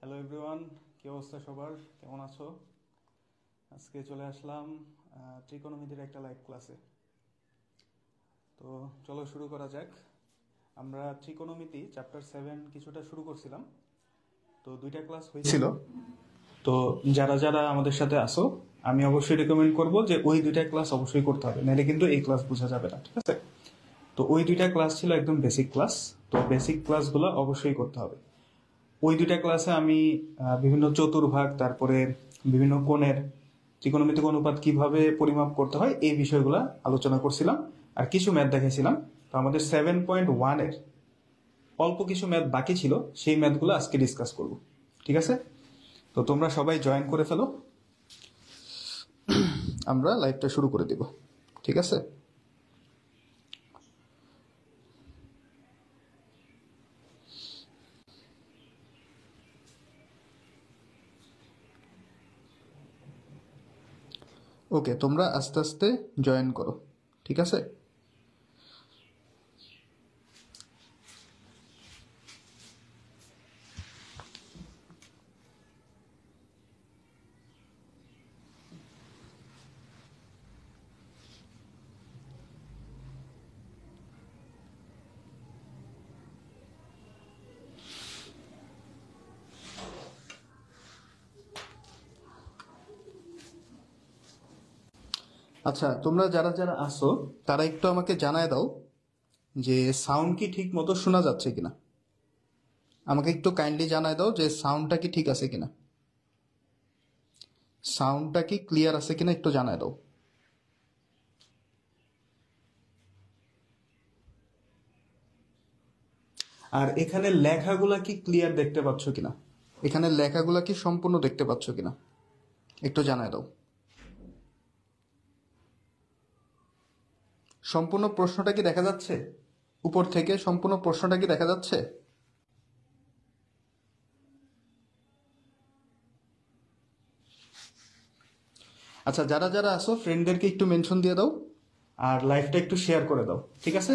Hello everyone, কি অবস্থা সবার? কেমন আছো? আজকে চলে আসলাম ট্রিকোনোমিতির একটা লাইভ ক্লাসে। তো চলো শুরু করা যাক। আমরা ট্রিকোনোমিতি চ্যাপ্টার 7 কিছুটা শুরু করছিলাম, তো 2টা ক্লাস হয়েছিল। তো যারা যারা আমাদের সাথে আসো, আমি অবশ্যই রেকমেন্ড করব যে ওই 2টা ক্লাস অবশ্যই করতে হবে, নাহলে কিন্তু এই ক্লাস বোঝা যাবে না, ঠিক আছে? তো ওই 2টা ক্লাস ছিল একদম বেসিক ক্লাস, তো বেসিক ক্লাসগুলো অবশ্যই করতে হবে। ওই 2টা ক্লাসে আমি বিভিন্ন চতুর্ভাগ, তারপরে বিভিন্ন কোণের ত্রিকোণমিতিক অনুপাত কিভাবে পরিমাপ করতে হয় এই বিষয়গুলো আলোচনা করছিলাম, আর কিছু ম্যাথ দেখাইছিলাম। তো আমাদের 7.1 এর অল্প কিছু ম্যাথ বাকি ছিল, সেই ম্যাথগুলো আজকে ডিসকাস করব, ঠিক আছে? তো তোমরা সবাই জয়েন করে ফেলো, আমরা লাইভটা শুরু করে দেব, ঠিক আছে? ওকে, তোমরা আস্তে আস্তে জয়েন করো, ঠিক আছে? আচ্ছা, তোমরা যারা যারা আসো তারা একটু আমাকে জানায় দাও যে সাউন্ড কি ঠিক মতো শোনা যাচ্ছে কিনা। আমাকে একটু কাইন্ডলি জানায় দাও যে সাউন্ডটা কি ঠিক আছে কিনা, সাউন্ডটা কি ক্লিয়ার আছে কিনা একটু জানায় দাও। আর এখানে লেখাগুলা কি ক্লিয়ার দেখতে পাচ্ছ কিনা, এখানে লেখাগুলা কি সম্পূর্ণ দেখতে পাচ্ছ কিনা একটু জানায় দাও। সম্পূর্ণ প্রশ্নটা কি দেখা যাচ্ছে? উপর থেকে সম্পূর্ণ প্রশ্নটা কি দেখা যাচ্ছে? আচ্ছা, যারা যারা আসো ফ্রেন্ডদেরকে একটু মেনশন দিয়ে দাও, আর লাইভটা একটু শেয়ার করে দাও, ঠিক আছে?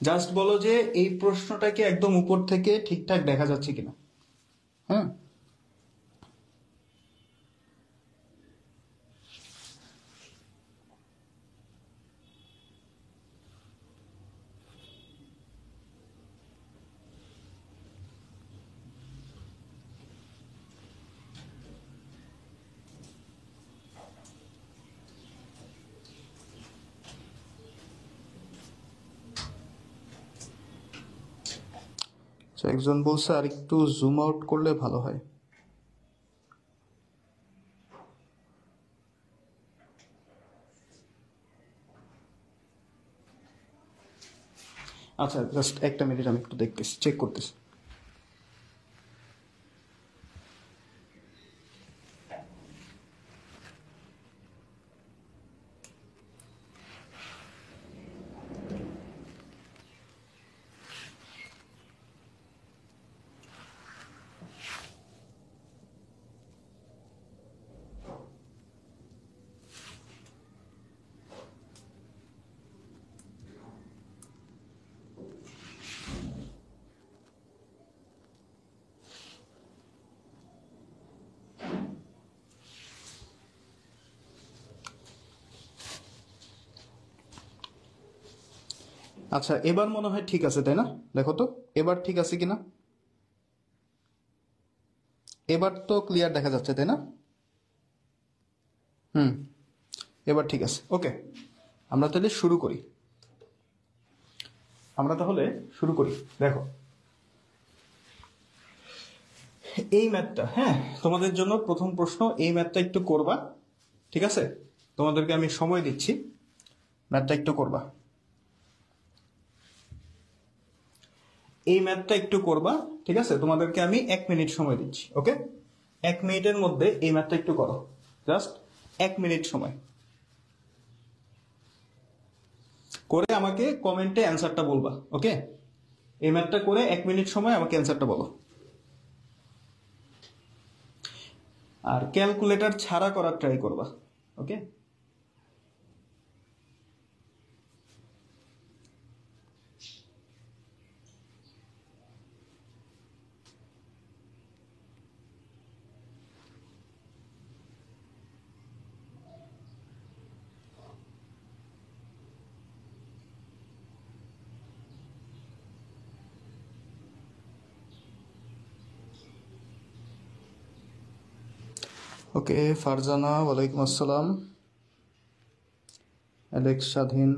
জাস্ট বলো যে এই প্রশ্নটাকে একদম উপর থেকে ঠিকঠাক দেখা যাচ্ছে কিনা। হ্যাঁ, তো একজন বলছে আর একটু জুম আউট করলে ভালো হয়। আচ্ছা, জাস্ট একটা মিনিট, আমি একটু দেখতেছি, চেক করতেছি। আচ্ছা, এবার মনে হয় ঠিক আছে, তাই না? দেখো তো এবার ঠিক আছে কিনা। এবার তো ক্লিয়ার দেখা যাচ্ছে, তাই না? হুম, এবার ঠিক আছে। ওকে, আমরা তাহলে শুরু করি। দেখো, এই ম্যাথটা, হ্যাঁ, তোমাদের জন্য প্রথম প্রশ্ন, এই ম্যাথটা একটু করবা, ঠিক আছে? তোমাদেরকে আমি সময় দিচ্ছি, ম্যাথটা একটু করবা, এই ম্যাথটা একটু করবা, ঠিক আছে? তোমাদেরকে আমি 1 মিনিট সময় দিচ্ছি, ওকে? 1 মিনিটের মধ্যে এই ম্যাথটা একটু করো, জাস্ট 1 মিনিট সময় করে আমাকে কমেন্টে অ্যান্সারটা বলবা, ওকে? এই ম্যাথটা করে 1 মিনিট সময় আমাকে অ্যান্সারটা বলো। আর ক্যালকুলেটর ছাড়া করার ট্রাই করবা, ওকে? ওকে, ফারজানা ওয়ালাইকুম আসসালাম, অ্যালেক্স স্বাধীন।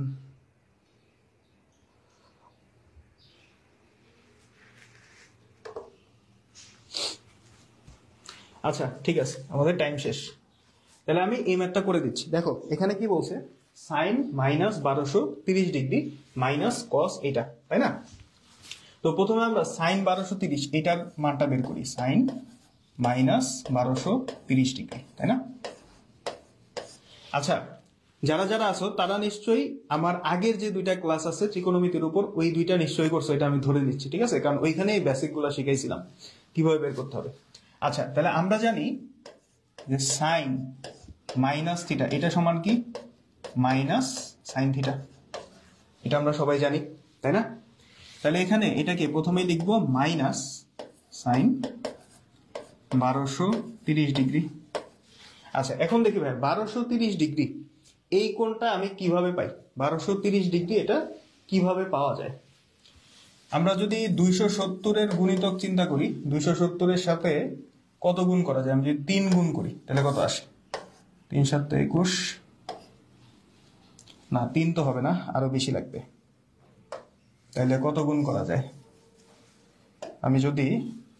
আচ্ছা ঠিক আছে, আমাদের টাইম শেষ। তাহলে আমি এই ম্যাথটা করে দিচ্ছি। দেখো এখানে কি বলছে, সাইন -1230 ডিগ্রি মাইনাস কস এটা, তাই না? তো প্রথমে আমরা সাইন 1230 এটার মানটা বের করি, সাইন -1230 ডিগ্রি, তাই না? আচ্ছা, যারা যারা আছো তারা নিশ্চয়ই আমার আগের যে দুইটা ক্লাস আছে ত্রিকোণমিতির উপর, ওই দুইটা নিশ্চয়ই করছো, এটা আমি ধরে নিচ্ছি, ঠিক আছে? কারণ ওইখানে এই বেসিকগুলো শিখাইছিলাম কিভাবে বের করতে হবে। আচ্ছা, তাহলে আমরা জানি যে সাইন মাইনাস থিটা এটা সমান কি, মাইনাস সাইন থিটা, এটা আমরা সবাই জানি, তাই না? তাহলে এখানে এটাকে প্রথমেই লিখবো মাইনাস সাইন 1230 ডিগ্রি। আচ্ছা, এখন দেখি ভাই 1230 ডিগ্রি এই কোণটা আমি কিভাবে পাই? 1230 ডিগ্রি এটা কিভাবে পাওয়া যায়? আমরা যদি 270-এর গুণিতক চিন্তা করি, 270-এর সাথে কত গুণ করা যায়? আমি যদি 3 গুণ করি তাহলে কত আসে? 3 × 7 = 21, না 3 তো হবে না, আরো বেশি লাগবে। তাহলে কত গুণ করা যায়? আমি যদি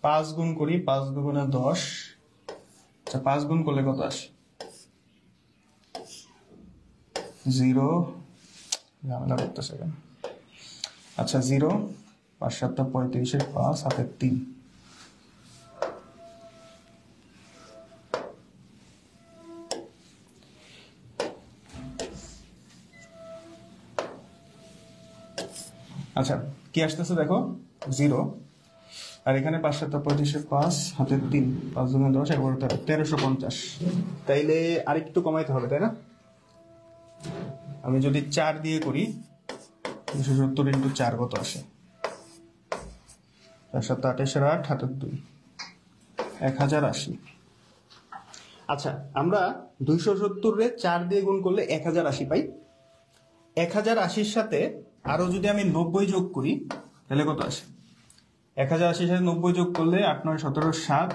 5 গুণ করি, 5 × 2 = 10। আচ্ছা, 5 গুণ করলে কত আসে? 0, ঝামেলা করতেছে কেন? আচ্ছা 0, 5 × 7 = 35, 5 হাতে 3। আচ্ছা, কি আসতেছে দেখো, 0, আর এখানে 5 × 7 = 35, 5 হাতে 3, 5 × 2 = 10, 11 × 1350। তাইলে আরেকটু কমাইতে হবে, তাই না? আমি যদি 4 দিয়ে করি, 270 × 4 কত আসে? 4 × 7 = 28, 8 হাতে 2, 1080। আচ্ছা, আমরা 270-রে 4 দিয়ে গুণ করলে 1080 পাই। 1080-র সাথে আরো যদি আমি 90 যোগ করি তাহলে কত আসে? 1080-র সাথে 90 যোগ করলে 8, 9, 17, 7,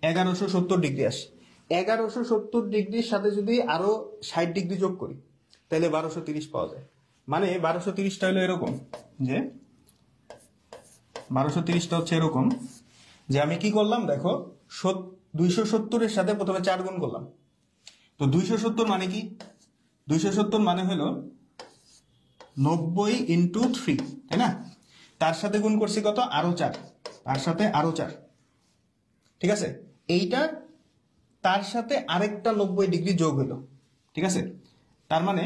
1170 ডিগ্রি আসে। 1170 ডিগ্রির সাথে যদি আরো 60 ডিগ্রি যোগ করি তাহলে 1230 পাওয়া যায়। মানে 1230টা হলো এরকম যে, 1230টা হচ্ছে এরকম যে আমি কি করলাম দেখো, 270-এর সাথে প্রথমে 4 গুণ করলাম। তো 270 মানে কি? 270 মানে হলো 90 × 3, তাই না? তার সাথে গুণ করছি কত? আরো 4, তার সাথে আরো 4, ঠিক আছে? এইটা তার সাথে আরেকটা 90 ডিগ্রি যোগ হলো, ঠিক আছে? তার মানে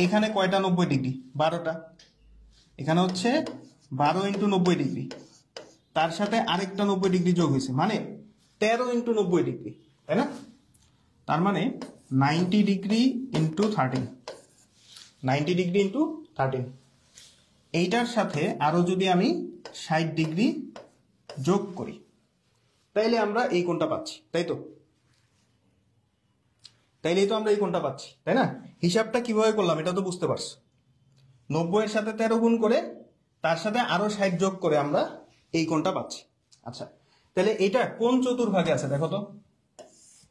এখানে কয়টা 90 ডিগ্রি? 12টা। এখানে হচ্ছে 12 × 90 ডিগ্রি, তার সাথে আরেকটা 90 ডিগ্রি যোগ হয়েছে, মানে 13 × 90 ডিগ্রি, তাই না? তার মানে 90 ডিগ্রি × 13, 90 ডিগ্রি × 13। এইটার সাথে আরো যদি আমি 60 ডিগ্রি যোগ করি তাইলে আমরা এই কোণটা পাচ্ছি, তাই তো? তাইলেই তো আমরা এই কোণটা পাচ্ছি, তাই না? হিসাবটা কিভাবে করলাম এটা তো বুঝতে পারছো। 90-এর সাথে 13 গুণ করে তার সাথে আরো 60 যোগ করে আমরা এই কোণটা পাচ্ছি। আচ্ছা, তাহলে এটা কোন চতুর্ভাগে আছে দেখো তো,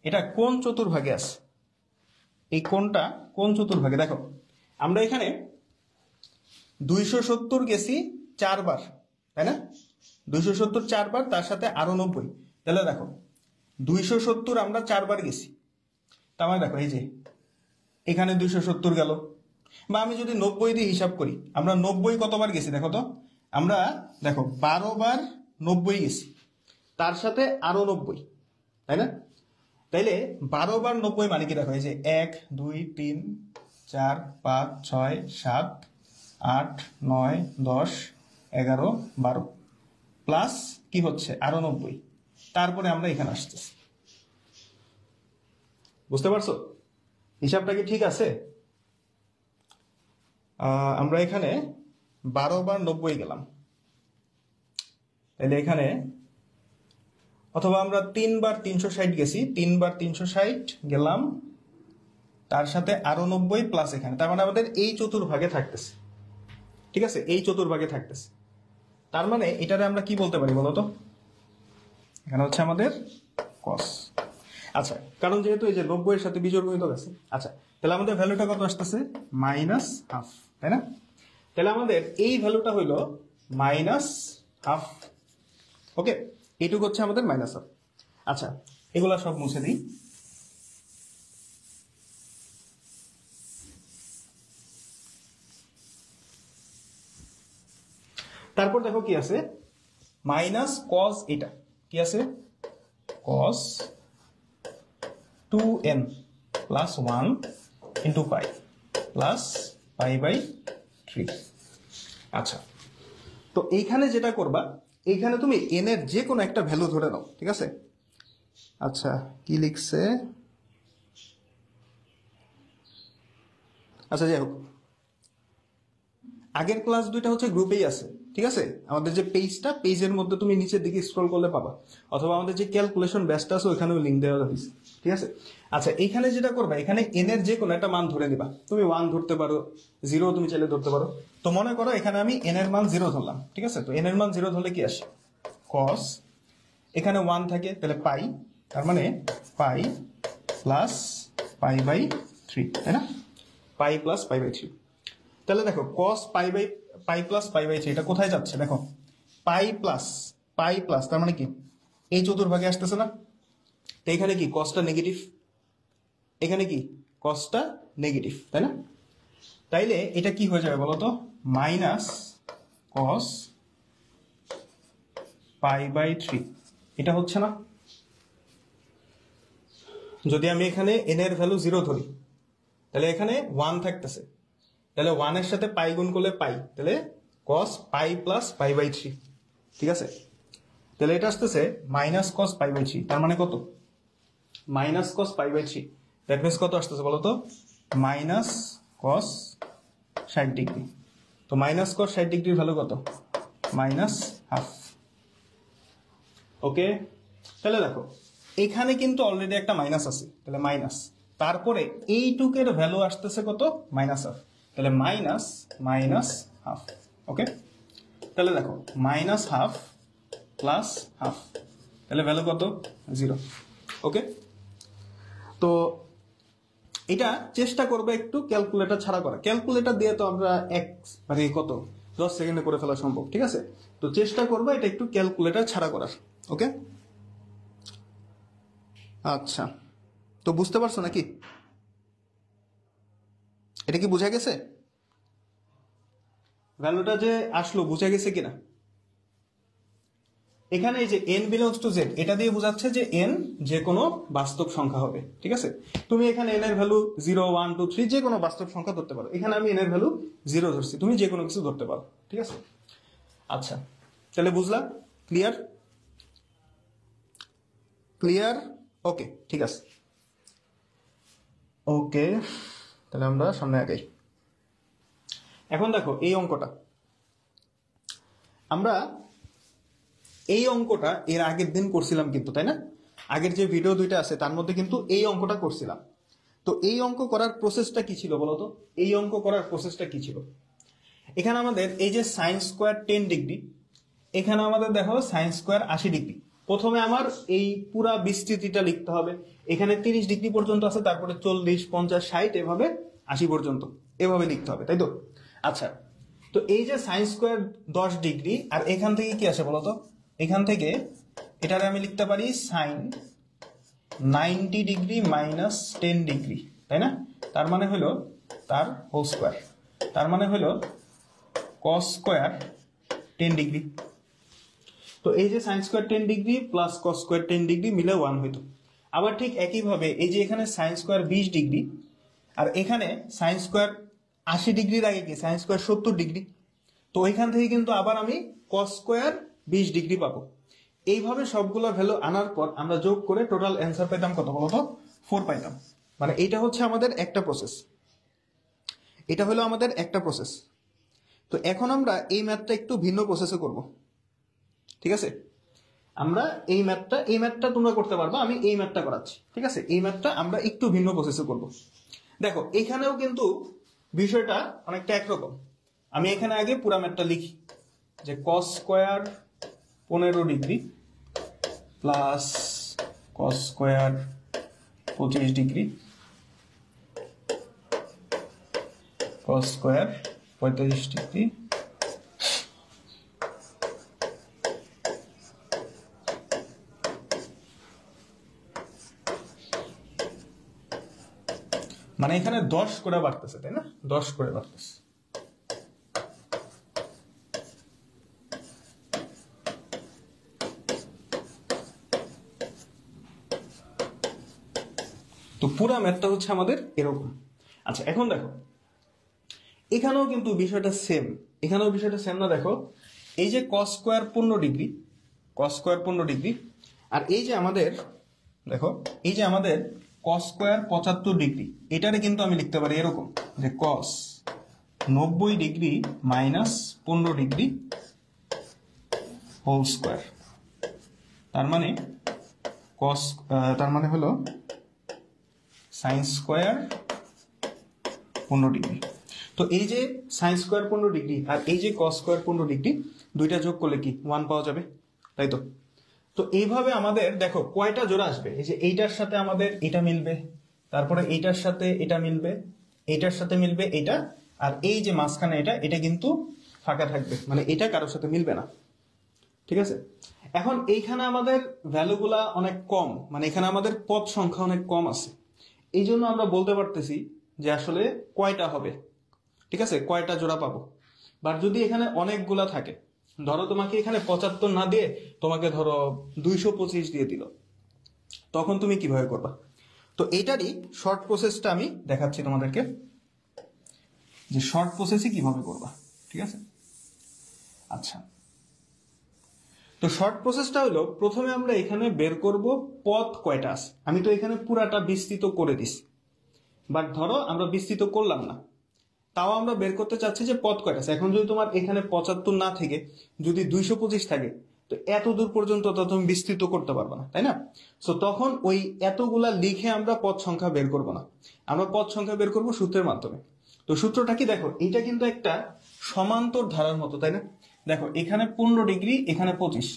এটা কোন চতুর্ভাগে আছে? এই কোণটা কোন চতুর্ভাগে? দেখো আমরা এখানে 270 গেছি 4 বার, তাই না? 270 4 বার, তার সাথে আরো 90। তাহলে দেখো 270 আমরা 4 বার গেছি, তার মানে দেখো এই যে এখানে 270 গেল। বা আমি যদি 90 দিয়ে হিসাব করি, আমরা 90 কতবার গেছি দেখো তো, আমরা দেখো 12 বার 90 গেছি, তার সাথে আরো 90, তাই না? তাইলে 12 বার 90 মানে কি? দেখো এই যে 1, 2, 3, 4, 5, 6, 7, 8, 9, 10, 11, 12 প্লাস কি হচ্ছে আরো 90, তারপরে আমরা এখানে আসতেছি। বুঝতে পারছো হিসাবটা কি ঠিক আছে? আমরা এখানে 12 বার 90 গেলাম, তাহলে এখানে অথবা আমরা 3 বার 360 গেছি, 3 বার 360 গেলাম, তার সাথে আরো 90 প্লাস এখানে, তার মানে আমাদের এই চতুর্ভাগে থাকতেছে, ঠিক আছে? এই চতুর্ভাগে থাকতেছে। তার মানে এটারে আমরা কি বলতে পারি বলতো? এখানে হচ্ছে আমাদের কস। আচ্ছা, কারণ যেহেতু এই যে 90 এর সাথে বিজোড় গুণিতক আছে। আচ্ছা, তাহলে আমাদের ভ্যালুটা কত আসতেছে? -হাফ, তাই না? তাহলে আমাদের এই ভ্যালুটা হইলো -হাফ। ওকে, এইটুকু হচ্ছে আমাদের -হাফ। আচ্ছা, এগুলা সব মুছে দিই। তারপর দেখো কি আছে, মাইনাস কস, এটা কি আছে, cos 2n plus 1 into pi plus পাই/3। আচ্ছা, তো এইখানে যেটা করবা, এইখানে তুমি n এর যে কোনো একটা ভ্যালু ধরে নাও, ঠিক আছে? আচ্ছা, কি লিখছে, আচ্ছা যাই হোক, আগের ক্লাস দুইটা হচ্ছে গ্রুপেই আছে, ঠিক আছে? আমাদের যে পেজটা, পেজের মধ্যে তুমি নিচের দিকে স্ক্রল করলে পাবা, অথবা আমাদের যে ক্যালকুলেশন ব্যাচটা আছে ওখানেও লিঙ্ক দেওয়া আছে, ঠিক আছে? আচ্ছা, এইখানে যেটা করবা, এখানে এন এর যে কোনো একটা মান ধরে নিবা। তুমি 1 ধরতে পারো, 0 তুমি চাইলে ধরতে পারো। তো মনে করো এখানে আমি এন এর মান 0 ধরলাম, ঠিক আছে? তো এন এর মান 0 ধরলে কি আসে, কস, এখানে 1 থাকে তাহলে পাই, তার মানে পাই প্লাস পাই/3, তাই না? পাই প্লাস পাই/3। তাহলে দেখো cos পাই প্লাস পাই/3 এটা কোথায় যাচ্ছে দেখো, পাই প্লাস তার মানে কি এই চতুর্ভাগে আসতেছে না? তো এখানে কি কসটা নেগেটিভ, এখানে কি কসটা নেগেটিভ, তাই না? তাইলে এটা কি হয়ে যাবে বলো তো, মাইনাস কস পাই/3, এটা হচ্ছে না? যদি আমি এখানে n এর ভ্যালু 0 ধরি, তাহলে এখানে 1 থাকতেছে, তাহলে 1 এর সাথে পাই গুণ করলে পাই, তাহলে cos পাই প্লাস পাই/3, ঠিক আছে? তাহলে এটা আসতেছে মাইনাস কস পাই/3, তার মানে কত, মাইনাস কস পাই/3। দ্যাট মিনস কত আসতেছে বলো তো, মাইনাস কস 60 ডিগ্রি। তো মাইনাস কস 60 ডিগ্রির ভ্যালু কত, -হাফ। ওকে, তাহলে দেখো এখানে কিন্তু অলরেডি একটা মাইনাস আছে, তাহলে মাইনাস, তারপরে এইটুকের ভ্যালু আসতেছে কত, -হাফ, তাহলে মাইনাস হাফ। ওকে, তাহলে দেখো -হাফ প্লাস হাফ, তাহলে ভ্যালু কত, 0। ওকে, তো এটা চেষ্টা করবে একটু ক্যালকুলেটর ছাড়া করা। ক্যালকুলেটর দিয়ে তো আমরা মানে কত 10 সেকেন্ডে করে ফেলা সম্ভব, ঠিক আছে? তো চেষ্টা করবে এটা একটু ক্যালকুলেটর ছাড়া করার। ওকে, আচ্ছা, তো বুঝতে পারছো নাকি? এটা কি বোঝা গেছে, ভ্যালুটা যে আসলো বোঝা গেছে কিনা? এখানে এই যে n বিলংস টু z, এটা দিয়ে বোঝাচ্ছে যে n যে কোনো বাস্তব সংখ্যা হবে, ঠিক আছে? তুমি এখানে n এর ভ্যালু 0, 1, 2, 3 যে কোনো বাস্তব সংখ্যা ধরতে পারো। এখানে আমি n এর ভ্যালু 0 ধরছি, তুমি যে কোনো কিছু ধরতে পারো, ঠিক আছে? আচ্ছা, তাহলে বুঝলা, ক্লিয়ার? ক্লিয়ার, ওকে, ঠিক আছে। ওকে, তাহলে আমরা সামনে আগাই। এখন দেখো এই অঙ্কটা, আমরা এই অঙ্কটা এর আগের দিন করছিলাম কিন্তু, তাই না? আগের যে ভিডিও দুইটা আছে তার মধ্যে কিন্তু এই অঙ্কটা করছিলাম। তো এই অঙ্ক করার প্রসেসটা কি ছিল বলতো, এই অঙ্ক করার প্রসেসটা কি ছিল? এখানে আমাদের এই যে সাইন স্কোয়ার 10 ডিগ্রি, এখানে আমাদের দেখো সাইন স্কোয়ার 80 ডিগ্রি। প্রথমে আমার এই পুরা বিস্তৃতিটা লিখতে হবে। এখানে 30 ডিগ্রি পর্যন্ত আছে, তারপরে 40, 50, 60, এভাবে 80 পর্যন্ত, এভাবে লিখতে হবে, তাই তো? আচ্ছা, তো এই যে সাইন স্কোয়ার 10 ডিগ্রি, আর এখান থেকে কি আসে বলতো, এখান থেকে এটারে আমি লিখতে পারি সাইন 90 ডিগ্রি মাইনাস 10 ডিগ্রি, তাই না? তার মানে হলো তার হোল স্কোয়ার, তার মানে হলো কস স্কোয়ার 10 ডিগ্রি। তো এই যে sine square 10 degree plus cos square 10 degree মিলে 1 হইতো। আবার ঠিক একইভাবে এই যে এখানে সাইন স্কোয়ার 20 ডিগ্রি, আর এখানে সাইন স্কোয়ার 80 ডিগ্রির আগে কি সাইন স্কোয়ার 70 ডিগ্রি। তো এখান থেকে কিন্তু আবার আমি কস স্কোয়ার 20 ডিগ্রি পাবো। এইভাবে সবগুলো ভ্যালু আনার পর আমরা যোগ করে টোটাল অ্যান্সার পেতাম কত বলতো, 4 পাইতাম। মানে এইটা হচ্ছে আমাদের একটা প্রসেস, এটা হলো আমাদের একটা প্রসেস। তো এখন আমরা এই ম্যাথটা একটু ভিন্ন প্রসেসে করব, ঠিক আছে? আমরা এই ম্যাথটা তোমরা করতে পারবা, আমি এই ম্যাথটা করাচ্ছি, ঠিক আছে? এই ম্যাথটা আমরা একটু ভিন্ন প্রসেসে করব। দেখো এখানেও কিন্তু বিষয়টা অনেকটা একরকম। আমি এখানে আগে পুরা ম্যাথটা লিখি, যে cos square 15 degree plus cos square 25 degree, cos square 45 degree, মানে এখানে 10 করে বাড়তেছে, তাই না? 10 করে বাড়তেছে। তো পুরা ম্যাথটা হচ্ছে আমাদের এরকম। আচ্ছা, এখন দেখো এখানেও কিন্তু বিষয়টা সেম, এখানেও বিষয়টা সেম না? দেখো এই যে cos square 15 degree, cos square 15 degree, আর এই যে আমাদের দেখো এই যে আমাদের cos স্কয়ার 75 ডিগ্রি, এটারে কিন্তু আমি লিখতে পারি এরকম যে cos 90 degree minus 15 degree whole square. তার মানে cos তার মানে হলো sin স্কয়ার 15 ডিগ্রি। তো এই যে sin স্কয়ার 15 ডিগ্রি আর এই যে cos স্কয়ার 15 ডিগ্রি, দুইটা যোগ করলে কি 1 পাওয়া যাবে, তাই তো? তো এইভাবে আমাদের দেখো কয়টা জোড়া আসবে, এই যে এইটার সাথে আমাদের এটা মিলবে, তারপরে এইটার সাথে এটা মিলবে, এইটার সাথে মিলবে এটা, আর এই যে মাঝখানে এটা, এটা কিন্তু ফাঁকা থাকবে, মানে এটা কারোর সাথে মিলবে না। ঠিক আছে? এখন এইখানে আমাদের ভ্যালুগুলা অনেক কম, মানে এখানে আমাদের পদ সংখ্যা অনেক কম আছে, এই জন্য আমরা বলতে পারতেছি যে আসলে কয়টা হবে, ঠিক আছে, কয়টা জোড়া পাবো। বাট যদি এখানে অনেকগুলা থাকে, ধরো তোমাকে এখানে 75 না দিয়ে তোমাকে ধরো 225 দিয়ে দিল, তখন তুমি কিভাবে করবা? তো এইটারই শর্ট প্রসেসটা আমি দেখাচ্ছি তোমাদেরকে, যে শর্ট প্রসেসে কিভাবে করবা। ঠিক আছে? আচ্ছা, তো শর্ট প্রসেসটা হলো প্রথমে আমরা এখানে বের করব পদ কয়টা আছে। আমি তো এখানে পুরাটা বিস্তৃত করে দিছি, বাট ধরো আমরা বিস্তৃত করলাম না, তাও আমরা বের করতে চাচ্ছি যে পদ কয়টা আছে। এখন যদি তোমার এখানে 75 না থেকে যদি 225 থাকে, তো এত দূর পর্যন্ত তো তুমি বিস্তৃত করতে পারবে না, তাই না? সো তখন ওই এতগুলা লিখে আমরা পদ সংখ্যা বের করব না, আমরা পদ সংখ্যা বের করব সূত্রের মাধ্যমে। তো সূত্রটা কি দেখো, এটা কিন্তু একটা সমান্তর ধারার মতো, তাই না? দেখো এখানে 15 ডিগ্রি, এখানে 25,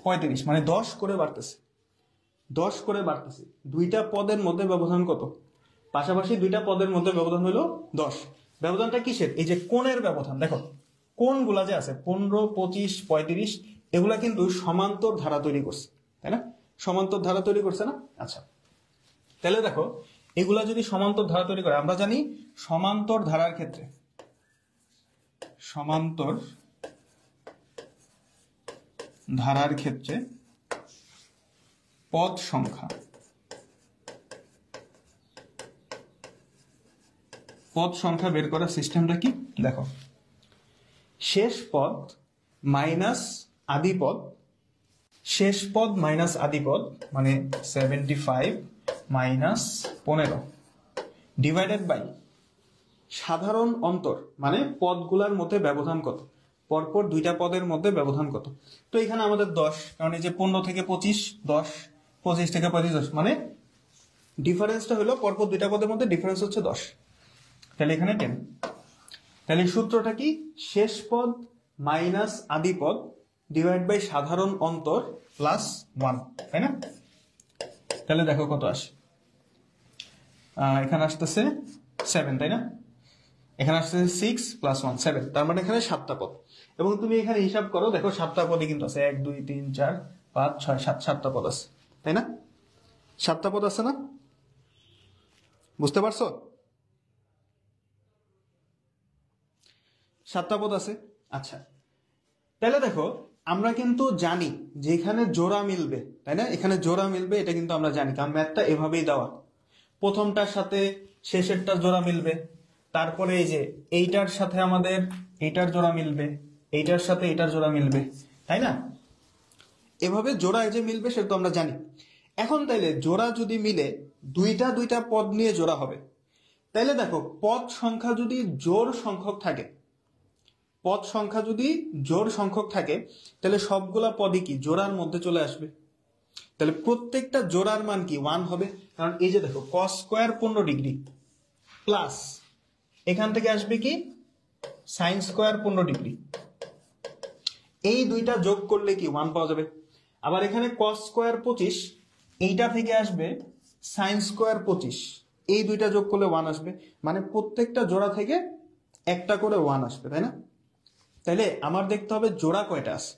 35, মানে 10 করে বাড়তেছে, 10 করে বাড়তেছে। দুইটা পদের মধ্যে ব্যবধান কত? পাশাপাশি দুইটা পদের মধ্যে ব্যবধান হলো 10। ব্যবধানটা কিসের? এই যে কোণের ব্যবধান। দেখো কোণগুলা যে আছে 15, 25, 35, এগুলা কিন্তু সমান্তর ধারা তৈরি করছে, তাই না? সমান্তর ধারা তৈরি করছে না? আচ্ছা, তাহলে দেখো এগুলা যদি সমান্তর ধারা তৈরি করে, আমরা জানি সমান্তর ধারার ক্ষেত্রে, সমান্তর ধারার ক্ষেত্রে পদ সংখ্যা, পদ সংখ্যা বের করার সিস্টেমটা কি দেখো, শেষ পদ মাইনাস আদি পদ, শেষ পদ মাইনাস আদি পদ মানে 75 মাইনাস 15 ডিভাইডেড বাই সাধারণ অন্তর, মানে পদগুলার মধ্যে ব্যবধান কত, পরপর দুইটা পদের মধ্যে ব্যবধান কত। তো এখানে আমাদের 10, কারণ এই যে 15 থেকে 25, 10, 25 থেকে 25, 10, মানে ডিফারেন্সটা হলো পরপর দুইটা পদের মধ্যে ডিফারেন্স হচ্ছে 10, তাহলে এখানে 10। তাহলে সূত্রটা কি? শেষ পদ মাইনাস আদি পদ ডিভাইড বাই সাধারণ অন্তর প্লাস 1, তাই না? তাহলে দেখো কত আসে, এখানে আসতেছে 7, তাই না? এখানে আসতেছে 6 প্লাস 1, 7, তার মানে এখানে 7টা পদ। এবং তুমি এখানে হিসাব করো, দেখো 7টা পদই কিন্তু আছে, 1 2 3 4 5 6 7, 7টা পদ আছে, তাই না? 7টা পদ আছে না? বুঝতে পারছো? 7টা পদ আছে। আচ্ছা, তাহলে দেখো আমরা কিন্তু জানি যে এখানে জোড়া মিলবে, তাই না? এখানে জোড়া মিলবে, এটা কিন্তু আমরা জানি, কারণ ম্যাথটা এভাবেই দেওয়া, প্রথমটার সাথে শেষেরটা জোড়া মিলবে, তারপরে এই যে এইটার সাথে আমাদের এইটার জোড়া মিলবে, এইটার সাথে এটার জোড়া মিলবে, তাই না? এভাবে জোড়া যে মিলবে সেটা তো আমরা জানি। এখন তাইলে জোড়া যদি মিলে দুইটা দুইটা পদ নিয়ে জোড়া হবে, তাইলে দেখো পদ সংখ্যা যদি জোড় সংখ্যক থাকে, পদ সংখ্যা যদি জোড় সংখ্যক থাকে, তাহলে সবগুলা পদই কি জোড়ার মধ্যে চলে আসবে। তাহলে প্রত্যেকটা জোড়ার মান কি 1 হবে, কারণ এই যে দেখো cos স্কয়ার 15 ডিগ্রি প্লাস এখান থেকে আসবে কি sin স্কয়ার 15 ডিগ্রি, এই দুইটা যোগ করলে কি 1 পাওয়া যাবে। আবার এখানে cos স্কয়ার 25, এইটা থেকে আসবে sin স্কোয়ার 25, এই দুইটা যোগ করলে 1 আসবে, মানে প্রত্যেকটা জোড়া থেকে একটা করে 1 আসবে, তাই না? তাইলে আমার দেখতে হবে জোড়া কয়টা আছে।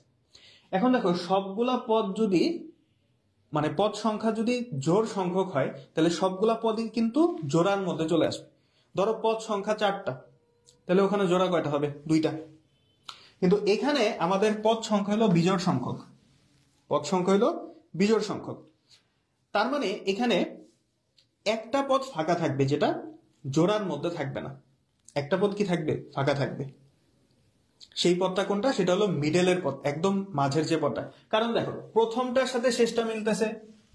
এখন দেখো সবগুলা পদ যদি, মানে পদ সংখ্যা যদি জোড় সংখ্যক হয়, তাহলে সবগুলা পদই কিন্তু জোড়ার মধ্যে চলে আসবে। ধরো পদ সংখ্যা 4টা, তাহলে ওখানে জোড়া কয়টা হবে? 2টা। কিন্তু এখানে আমাদের পদ সংখ্যা হলো বিজোড় সংখ্যক, পদ সংখ্যা হলো বিজোড় সংখ্যক। তার মানে এখানে একটা পদ ফাঁকা থাকবে, যেটা জোড়ার মধ্যে থাকবে না। একটা পদ কি থাকবে? ফাঁকা থাকবে। সেই পদটা কোনটা? সেটা হলো মিডলের পদ, একদম মাঝের যে পদটা। কারণ দেখো প্রথমটার সাথে শেষটা মিলতেছে,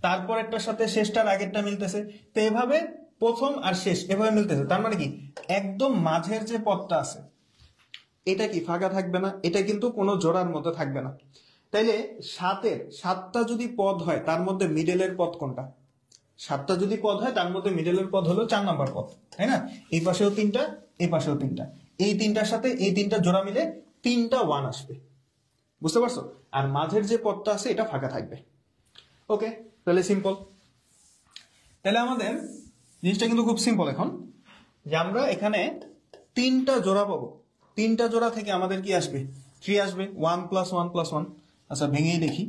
তারপরেরটার সাথে শেষটার আগেরটা মিলতেছে, তো এভাবে প্রথম আর শেষ এভাবে মিলতেছে। তার মানে কি একদম মাঝের যে পদটা আছে এটা কি ফাঁকা থাকবে না, এটা কিন্তু কোনো জোড়ার মধ্যে থাকবে না। তাইলে 7টা যদি পদ হয় তার মধ্যে মিডলের পদ কোনটা? 7টা যদি পদ হয় তার মধ্যে মিডলের পদ হলো 4 নম্বর পদ, তাই না? এই পাশেও 3টা, এই পাশেও 3টা, এই 3টার সাথে এই 3টা জোড়া মিলে 3টা 1 আসবে, বুঝতে পারছো? আর মাঝের যে পদটা আছে এটা ফাঁকা থাকবে। ওকে, তাহলে সিম্পল। তাহলে আমাদের জিনিসটা কিন্তু খুব সিম্পল এখন, যে আমরা এখানে 3টা জোড়া পাবো। 3টা জোড়া থেকে আমাদের কি আসবে? 3 আসবে, 1 + 1 + 1। আচ্ছা ভেঙেই দেখি,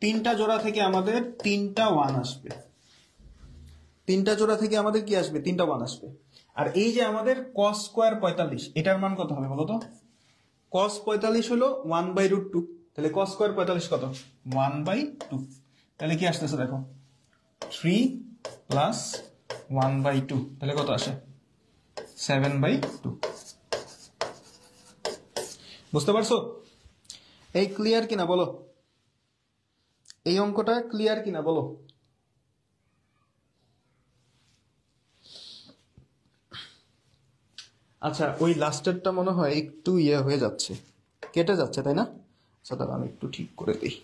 3টা জোড়া থেকে আমাদের 3টা 1 আসবে। 3টা জোড়া থেকে আমাদের কি আসবে? 3টা 1 আসবে। আর এই যে আমাদের cos স্কোয়ার 45, এটার মান কত হবে বলো তো? cos 45 হলো 1/√2, তাহলে cos স্কোয়ার 45 কত? 1/2। তাহলে কি আসতেছে দেখো, 3 + 1/2, তাহলে কত আসে? 7/2। বুঝতে পারছো? এই ক্লিয়ার কিনা বলো? এই অঙ্কটা ক্লিয়ার কিনা বলো? আচ্ছা, ওই লাস্টেরটা মনে হয় একটু হয়ে যাচ্ছে, কেটে যাচ্ছে, তাই না? আচ্ছা তাহলে আমি একটু ঠিক করে দিই।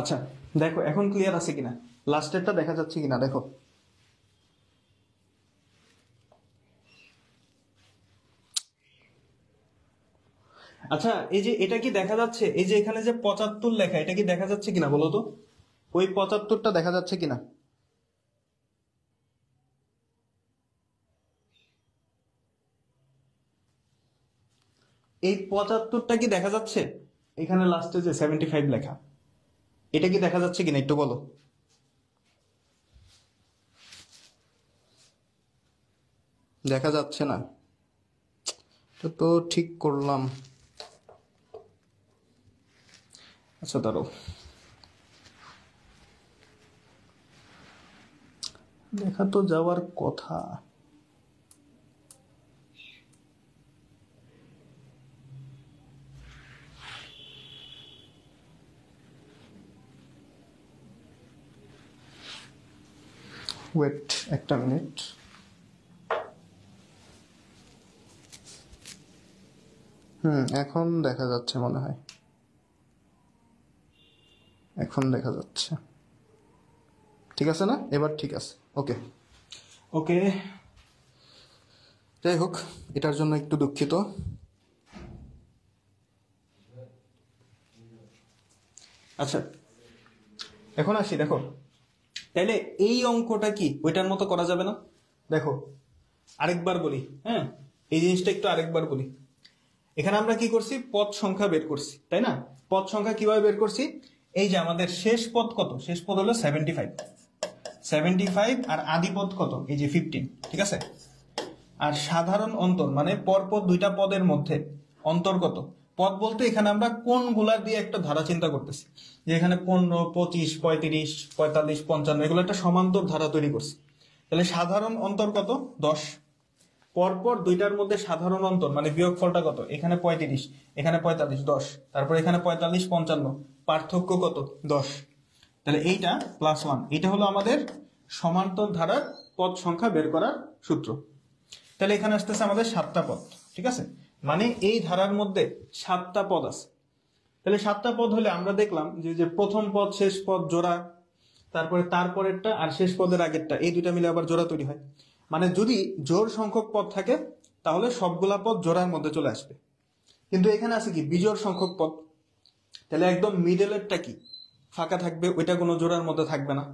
আচ্ছা দেখো এখন ক্লিয়ার আছে কিনা, লাস্টেরটা দেখা যাচ্ছে কিনা দেখো। আচ্ছা এই যে এটা কি দেখা যাচ্ছে, এই যে এখানে যে 75 লেখা, এটা কি দেখা যাচ্ছে কিনা বলো তো? ওই 75টা দেখা যাচ্ছে কিনা? এই 75টা কি দেখা যাচ্ছে? এখানে লাস্টে যে 75 লেখা, এটা কি দেখা যাচ্ছে কিনা একটু বলো। দেখা যাচ্ছে না, তো ঠিক করলাম। আচ্ছা দাঁড়াও, দেখা তো যাওয়ার কথা। ওয়েট একটা মিনিট। এখন দেখা যাচ্ছে মনে হয়, এখন দেখা যাচ্ছে। ঠিক আছে না? এবার ঠিক আছে। ওকে ওকে, যাই হোক এটার জন্য একটু দুঃখিত। আচ্ছা এখন আসি, দেখো তাইলে এই অঙ্কটা কি ওইটার মতো করা যাবে না? দেখো আরেকবার বলি, হ্যাঁ এই জিনিসটা একটু আরেকবার বলি। এখানে আমরা কি করছি? পদ সংখ্যা বের করছি, তাই না? পদ সংখ্যা কিভাবে বের করছি? এই যে আমাদের শেষ পদ কত? শেষ পদ হলো 75, আর আদি পদ কত? এই যে 15, ঠিক আছে? আর সাধারণ অন্তর মানে পরপর দুইটা পদের মধ্যে অন্তর কত? পদ বলতে এখানে আমরা কোনগুলা দিয়ে একটা ধারা চিন্তা করতেছি, যে এখানে 15, 25, 35, 45, 55 এগুলো একটা সমান্তর ধারা তৈরি করছি। তাহলে সাধারণ অন্তর কত? 10। পরপর দুইটার মধ্যে সাধারণ অন্তর মানে বিয়োগফলটা কত? এখানে 35, এখানে 45, 10, তারপর এখানে 45, 55, পার্থক্য কত? 10। তাহলে এইটা +1, এটা হলো আমাদের সমান্তর ধারার পদ সংখ্যা বের করার সূত্র। তাহলে এখানে আসতেছে আমাদের 7টা পদ, ঠিক আছে? মানে এই ধারার মধ্যে 7টা পদ আছে। তাহলে 7টা পদ হলে আমরা দেখলাম যে প্রথম পদ শেষ পদ জোড়া, তারপরে তারপরেরটা আর শেষ পদের আগেরটা, এই দুইটা মিলে আবার জোড়া তৈরি হয়। মানে যদি জোড় সংখ্যক পদ থাকে তাহলে সবগুলা পদ জোড়ার মধ্যে চলে আসবে। কিন্তু এখানে আছে কি বিজোড় সংখ্যক পদ, তাহলে একদম মিডলেরটা কি ফাঁকা থাকবে, ওইটা কোনো জোড়ার মধ্যে থাকবে না।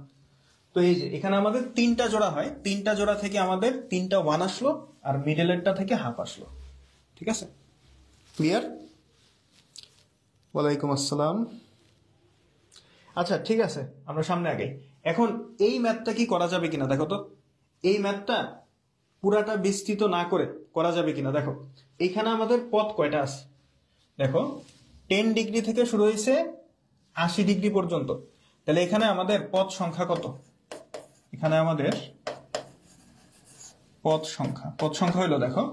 তো এই যে এখানে আমাদের 3টা জোড়া হয়, 3টা জোড়া থেকে আমাদের 3টা 1 আসলো আর মিডলেরটা থেকে হাফ আসলো। ঠিক আছে, ক্লিয়ার? ওয়ালাইকুম আসসালাম। আচ্ছা ঠিক আছে, আমরা সামনে আগাই। এখন এই ম্যাথটা কি করা যাবে কিনা দেখো তো, এই ম্যাথটা পুরাটা বিস্তৃত না করে করা যাবে কিনা দেখো। এখানে আমাদের পথ কয়টা আছে দেখো, 10 ডিগ্রি থেকে শুরু হয়েছে 80 ডিগ্রি পর্যন্ত। তাহলে এখানে আমাদের পথ সংখ্যা কত? এখানে আমাদের পথ সংখ্যা হলো দেখো,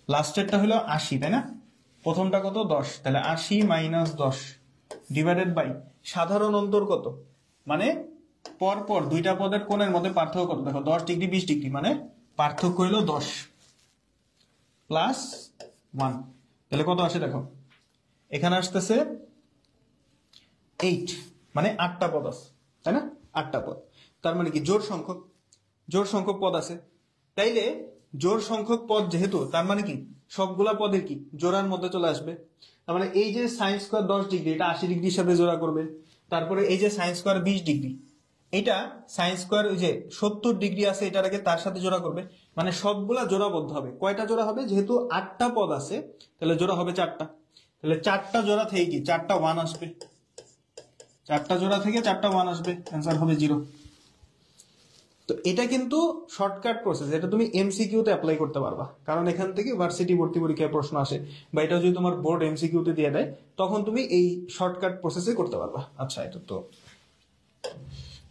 লাস্টেরটা হলো 80, তাই না? প্রথমটা কত? 10। তাহলে 80 মাইনাস 10 ডিভাইডেড বাই সাধারণ অন্তর কত, মানে পরপর দুইটা পদের কোণের মধ্যে পার্থক্য কত দেখো, 10 ডিগ্রি 20 ডিগ্রি, মানে পার্থক্য হলো 10 প্লাস 1। তাহলে কত আসে দেখো, এখানে আসতেছে 8, মানে 8টা পদ আছে, তাই না? 8টা পদ, তার মানে কি জোড় সংখ্যক পদ আছে। তাইলে জোড় সংখ্যক পদ যেহেতু, তার মানে কি সবগুলা পদের কি জোড়ার মধ্যে চলে আসবে। তার মানে এই যে সাইন স্কোয়ার 10 ডিগ্রি, এটা 80 ডিগ্রির সাথে জোড়া করবে। তারপরে এই যে সাইন স্কোয়ার 20 ডিগ্রি, এটা সাইন স্কোয়ার ওই যে 70 ডিগ্রি আছে এটার আগে, তার সাথে জোড়া করবে। মানে সবগুলা জোড়াবদ্ধ হবে। কয়টা জোড়া হবে? যেহেতু 8টা পদ আছে তাহলে জোড়া হবে 4টা। তাহলে 4টা জোড়া থেকে কি 4টা 1 আসবে, 4টা জোড়া থেকে 4টা 1 আসবে, অ্যান্সার হবে 0। তো এটা কিন্তু শর্টকাট প্রসেস, এটা তুমি এমসিকিউতে অ্যাপ্লাই করতে পারবা, কারণ এখান থেকে ভার্সিটি ভর্তি পরীক্ষায় প্রশ্ন আসে, বা এটা যদি তোমার বোর্ড এমসিকিউতে দিয়ে দেয় তখন তুমি এই শর্টকাট প্রসেসে করতে পারবা। আচ্ছা, এটা তো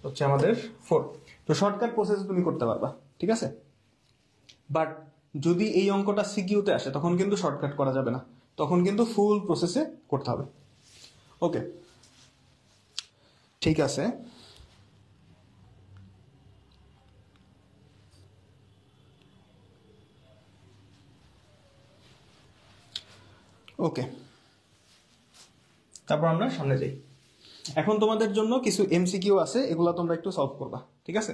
হচ্ছে আমাদের 4। তো শর্টকাট প্রসেসে তুমি করতে পারবা, ঠিক আছে। বাট যদি এই অঙ্কটা সিকিউতে আসে তখন কিন্তু শর্টকাট করা যাবে না, তখন কিন্তু ফুল প্রসেসে করতে হবে। ওকে, ঠিক আছে। ওকে, তারপর আমরা সামনে যাই। এখন তোমাদের জন্য কিছু এমসিকিউ আছে, এগুলা তোমরা একটু সলভ করবা, ঠিক আছে।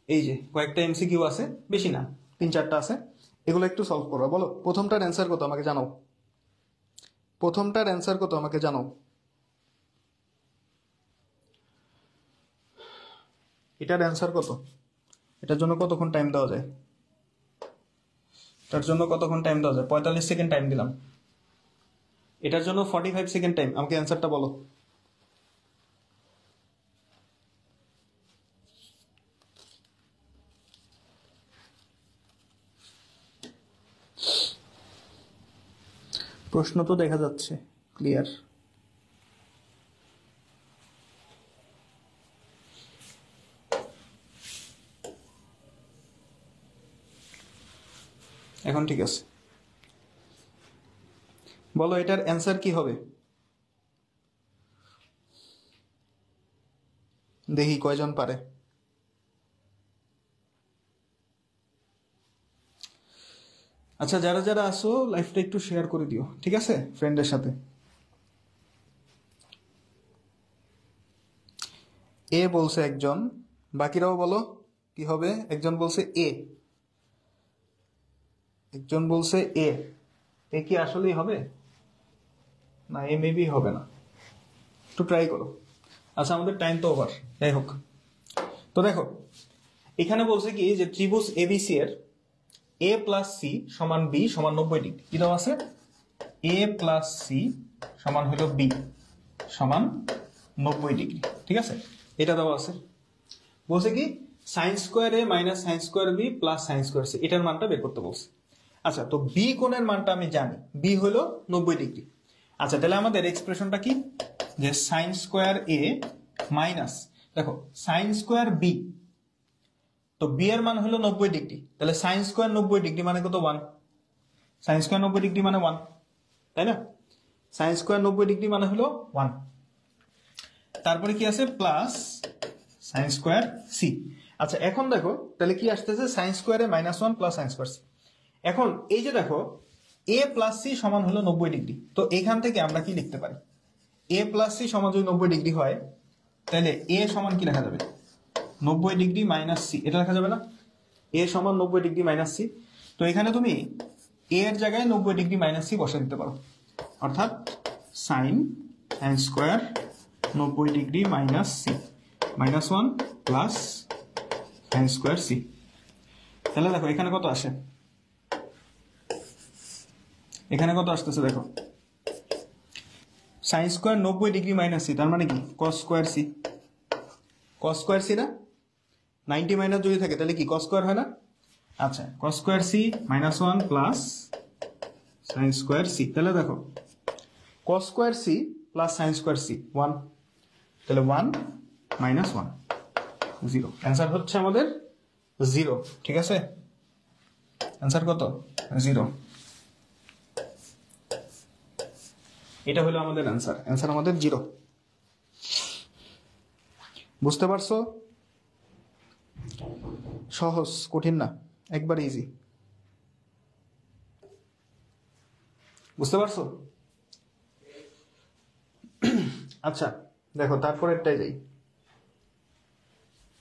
এই যে কয়েকটা এমসিকিউ আছে, বেশি না, 3-4টা আছে, এগুলো একটু সলভ করবা। বলো প্রথমটার অ্যান্সার কত আমাকে জানাও, প্রথমটার অ্যান্সার কত আমাকে জানাও। এটার অ্যান্সার কত? এটার জন্য কতক্ষণ টাইম দেওয়া যায়? এটার জন্য কতক্ষণ টাইম দেওয়া যায়? 45 সেকেন্ড টাইম দিলাম। এটার জন্য 45 সেকেন্ড টাইম। আমাকে অ্যান্সারটা বলো। প্রশ্ন তো দেখা যাচ্ছে ক্লিয়ার। এখন ঠিক আছে, বলো এটার অ্যান্সার কি হবে? দেখি কয়জন পারে। আচ্ছা, যারা যারা আসো লাইভটা একটু শেয়ার করে দিও, ঠিক আছে, ফ্রেন্ডের সাথে। এ বলছে একজন, বাকিরাও বলো কি হবে। একজন বলছে এ, একজন বলছে এ। এ কি আসলেই হবে? না, এ মেবি হবে না, একটু ট্রাই করো। আচ্ছা, আমাদের টাইম তো ওভার, যাই হোক। তো দেখো এখানে বলছে কি যে ত্রিভুজ এবিসি এর এ প্লাস সি সমান বি সমান 90 ডিগ্রি। কি দেওয়া আছে? এ প্লাস সি সমান হলো বি সমান 90 ডিগ্রি, ঠিক আছে, এটা দেওয়া আছে। বলছে কি sine square A minus sine square B plus sine square C, এটার মানটা বের করতে বলছে। আচ্ছা, তো বি কোণের মানটা আমি জানি, বি হলো 90 ডিগ্রি। আচ্ছা, তাহলে আমাদের এক্সপ্রেশনটা কি, যে সাইন স্কোয়ার এ মাইনাস, দেখো সাইন স্কোয়ার বি, তো বি এর মান হলো 90 ডিগ্রি, তাহলে সাইন স্কোয়ার 90 ডিগ্রি মানে কত? 1। সাইন স্কোয়ার 90 ডিগ্রি মানে 1, তাই না? সাইন স্কোয়ার 90 ডিগ্রি মানে হলো 1। তারপরে কি আছে? Plus sine square C. আচ্ছা, এখন দেখো তাহলে কি আসতেছে, সাইন স্কোয়ারে -1 প্লাস সাইন স্কোয়ার সি। এখন এই যে দেখো এ প্লাস সি সমান হলো 90 ডিগ্রি, তো এখান থেকে আমরা কি লিখতে পারি? এ প্লাস সি সমান যদি 90 ডিগ্রি হয় তাহলে এ সমান কি লেখা যাবে 90 ডিগ্রি মাইনাস সি, এটা লেখা যাবে না? এ সমান 90 ডিগ্রি মাইনাস সি। তো এখানে তুমি এ এর জায়গায় 90 ডিগ্রি মাইনাস সি বসে দিতে পারো, অর্থাৎ sine N square 90 degree minus C minus 1 plus N square C. তাহলে দেখো এখানে কত আসে, এখানে কত আসতেছে দেখো, sine square 90 degree minus C, তার মানে কি cos square C. Cos square C না, 90 মাইনাস যদি থাকে তাহলে কি কস স্কোয়ার হয় না? আচ্ছা, cos square C minus 1 plus sine square C. তাহলে দেখো cos square C plus sine square C 1, তাহলে 1 মাইনাস 1 0। অ্যান্সার হচ্ছে আমাদের 0, ঠিক আছে? অ্যান্সার কত? 0। এটা হলো আমাদের অ্যান্সার, অ্যান্সার আমাদের 0। বুঝতে পারছো? সহজ, কঠিন না, একবার ইজি। বুঝতে পারছো? আচ্ছা দেখো তারপরেরটাই যাই।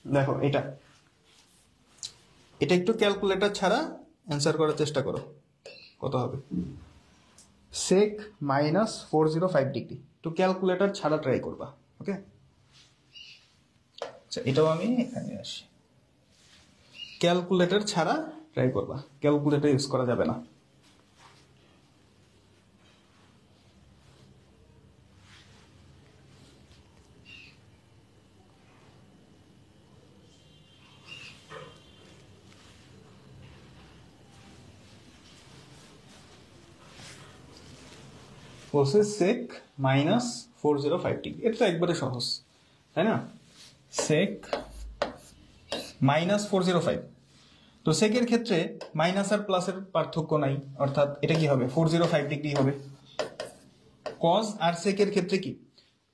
দেখো এটা একটু ক্যালকুলেটর ছাড়া অ্যান্সার করার চেষ্টা করো। কত হবে? সেক মাইনাস 405 ডিগ্রি, একটু ক্যালকুলেটর ছাড়া ট্রাই করবা, ওকে? আচ্ছা এটাও আমি এখানে আসি, ক্যালকুলেটর ছাড়া ট্রাই করবা, ক্যালকুলেটর ইউজ করা যাবে না। বলছে সেক মাইনাস 405 ডিগ্রি, এটা তো একবারে সহজ, তাই না? সেক মাইনাস 405, তো সেকের ক্ষেত্রে মাইনাস আর প্লাসের পার্থক্য নাই, অর্থাৎ এটা কি হবে 405 ডিগ্রি হবে। কজ আর সেকের ক্ষেত্রে কি,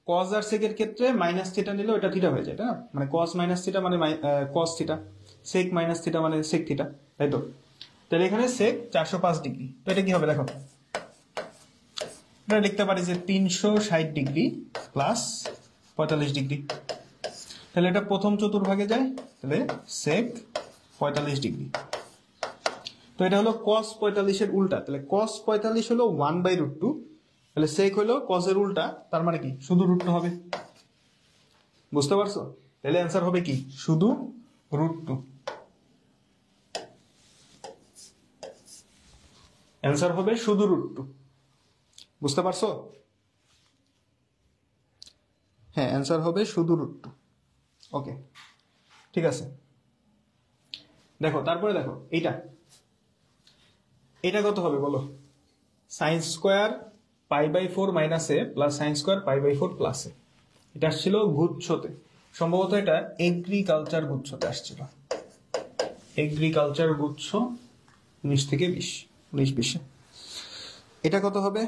কজ আর সেকের ক্ষেত্রে মাইনাস থিটা নিলে ওটা থিটা হয়ে যায়, তাই না? মানে কস মাইনাস থিটা মানে cos theta, sec minus theta মানে সেক থিটা, তাই তো? তাহলে এখানে সেক 405 ডিগ্রি, তো এটা কি হবে দেখো, এটা লিখতে পারি যে 360 ডিগ্রি প্লাস 45 ডিগ্রি। তাহলে এটা প্রথম চতুর্ভাগে যায়, তাহলে সেক 45 ডিগ্রি। তো এটা হলো cos 45 এর উল্টা, তাহলে cos 45 হলো 1/√2, তাহলে সেক হলো cos এর উল্টা, তার মানে কি শুধু √2 হবে। বুঝতে পারছো? তাহলে অ্যান্সার হবে কি শুধু √2। অ্যান্সার হবে শুধু √2। বুঝতে পারছো? হ্যাঁ, অ্যান্সার হবে শুধু √2। ওকে, ঠিক আছে। দেখো তারপরে দেখো এটা কত হবে বলো? Sine square π/4 minus A plus sine square π/4 plus এ। এটা আসছিল গুচ্ছতে, সম্ভবত এটা এগ্রিকালচার গুচ্ছতে আসছিল, এগ্রিকালচার গুচ্ছ 19 থেকে 20, 19-20। এটা কত হবে?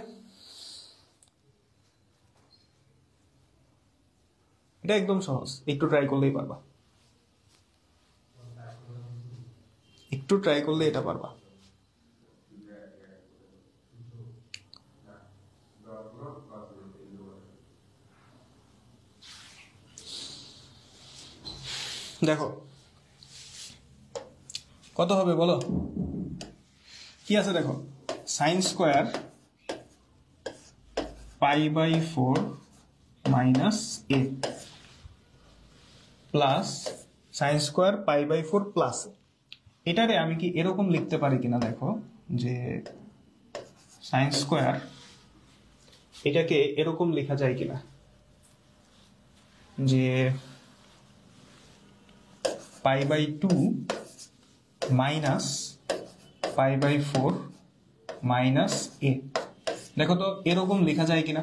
এটা একদম সহজ, একটু ট্রাই করলেই পারবা, একটু ট্রাই করলে এটা পারবা। দেখো কত হবে বলো? কি আছে দেখো, sine square π/4 minus A plus sine square π/4 plus. এটারে আমি কি এরকম লিখতে পারি কিনা দেখো, যে সাইন স্কোয়ার, এটাকে এরকম লেখা যায় কিনা যে π/2 মাইনাস π/4 মাইনাস এ। দেখো তো এরকম লেখা যায় কিনা,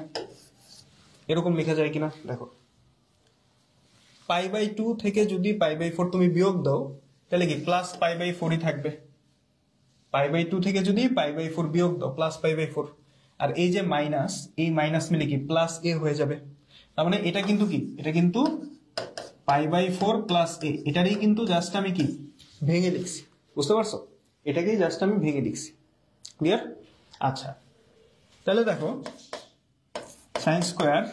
এরকম লেখা যায় কিনা দেখো। π/2 থেকে যদি π/4 তুমি বিয়োগ দাও তাহলে কি প্লাস π/4ই থাকবে। π/2 থেকে যদি π/4 বিয়োগ দাও প্লাস π/4, আর এই যে মাইনাস, এই মাইনাস মিলে কি প্লাস এ হয়ে যাবে। তার মানে এটা কিন্তু কি, এটা কিন্তু π/4 প্লাস এ, এটারই কিন্তু জাস্ট আমি কি ভেঙে লিখছি। বুঝতে পারছো? এটাকেই জাস্ট আমি ভেঙে লিখছি। ক্লিয়ার? আচ্ছা তাহলে দেখো sine square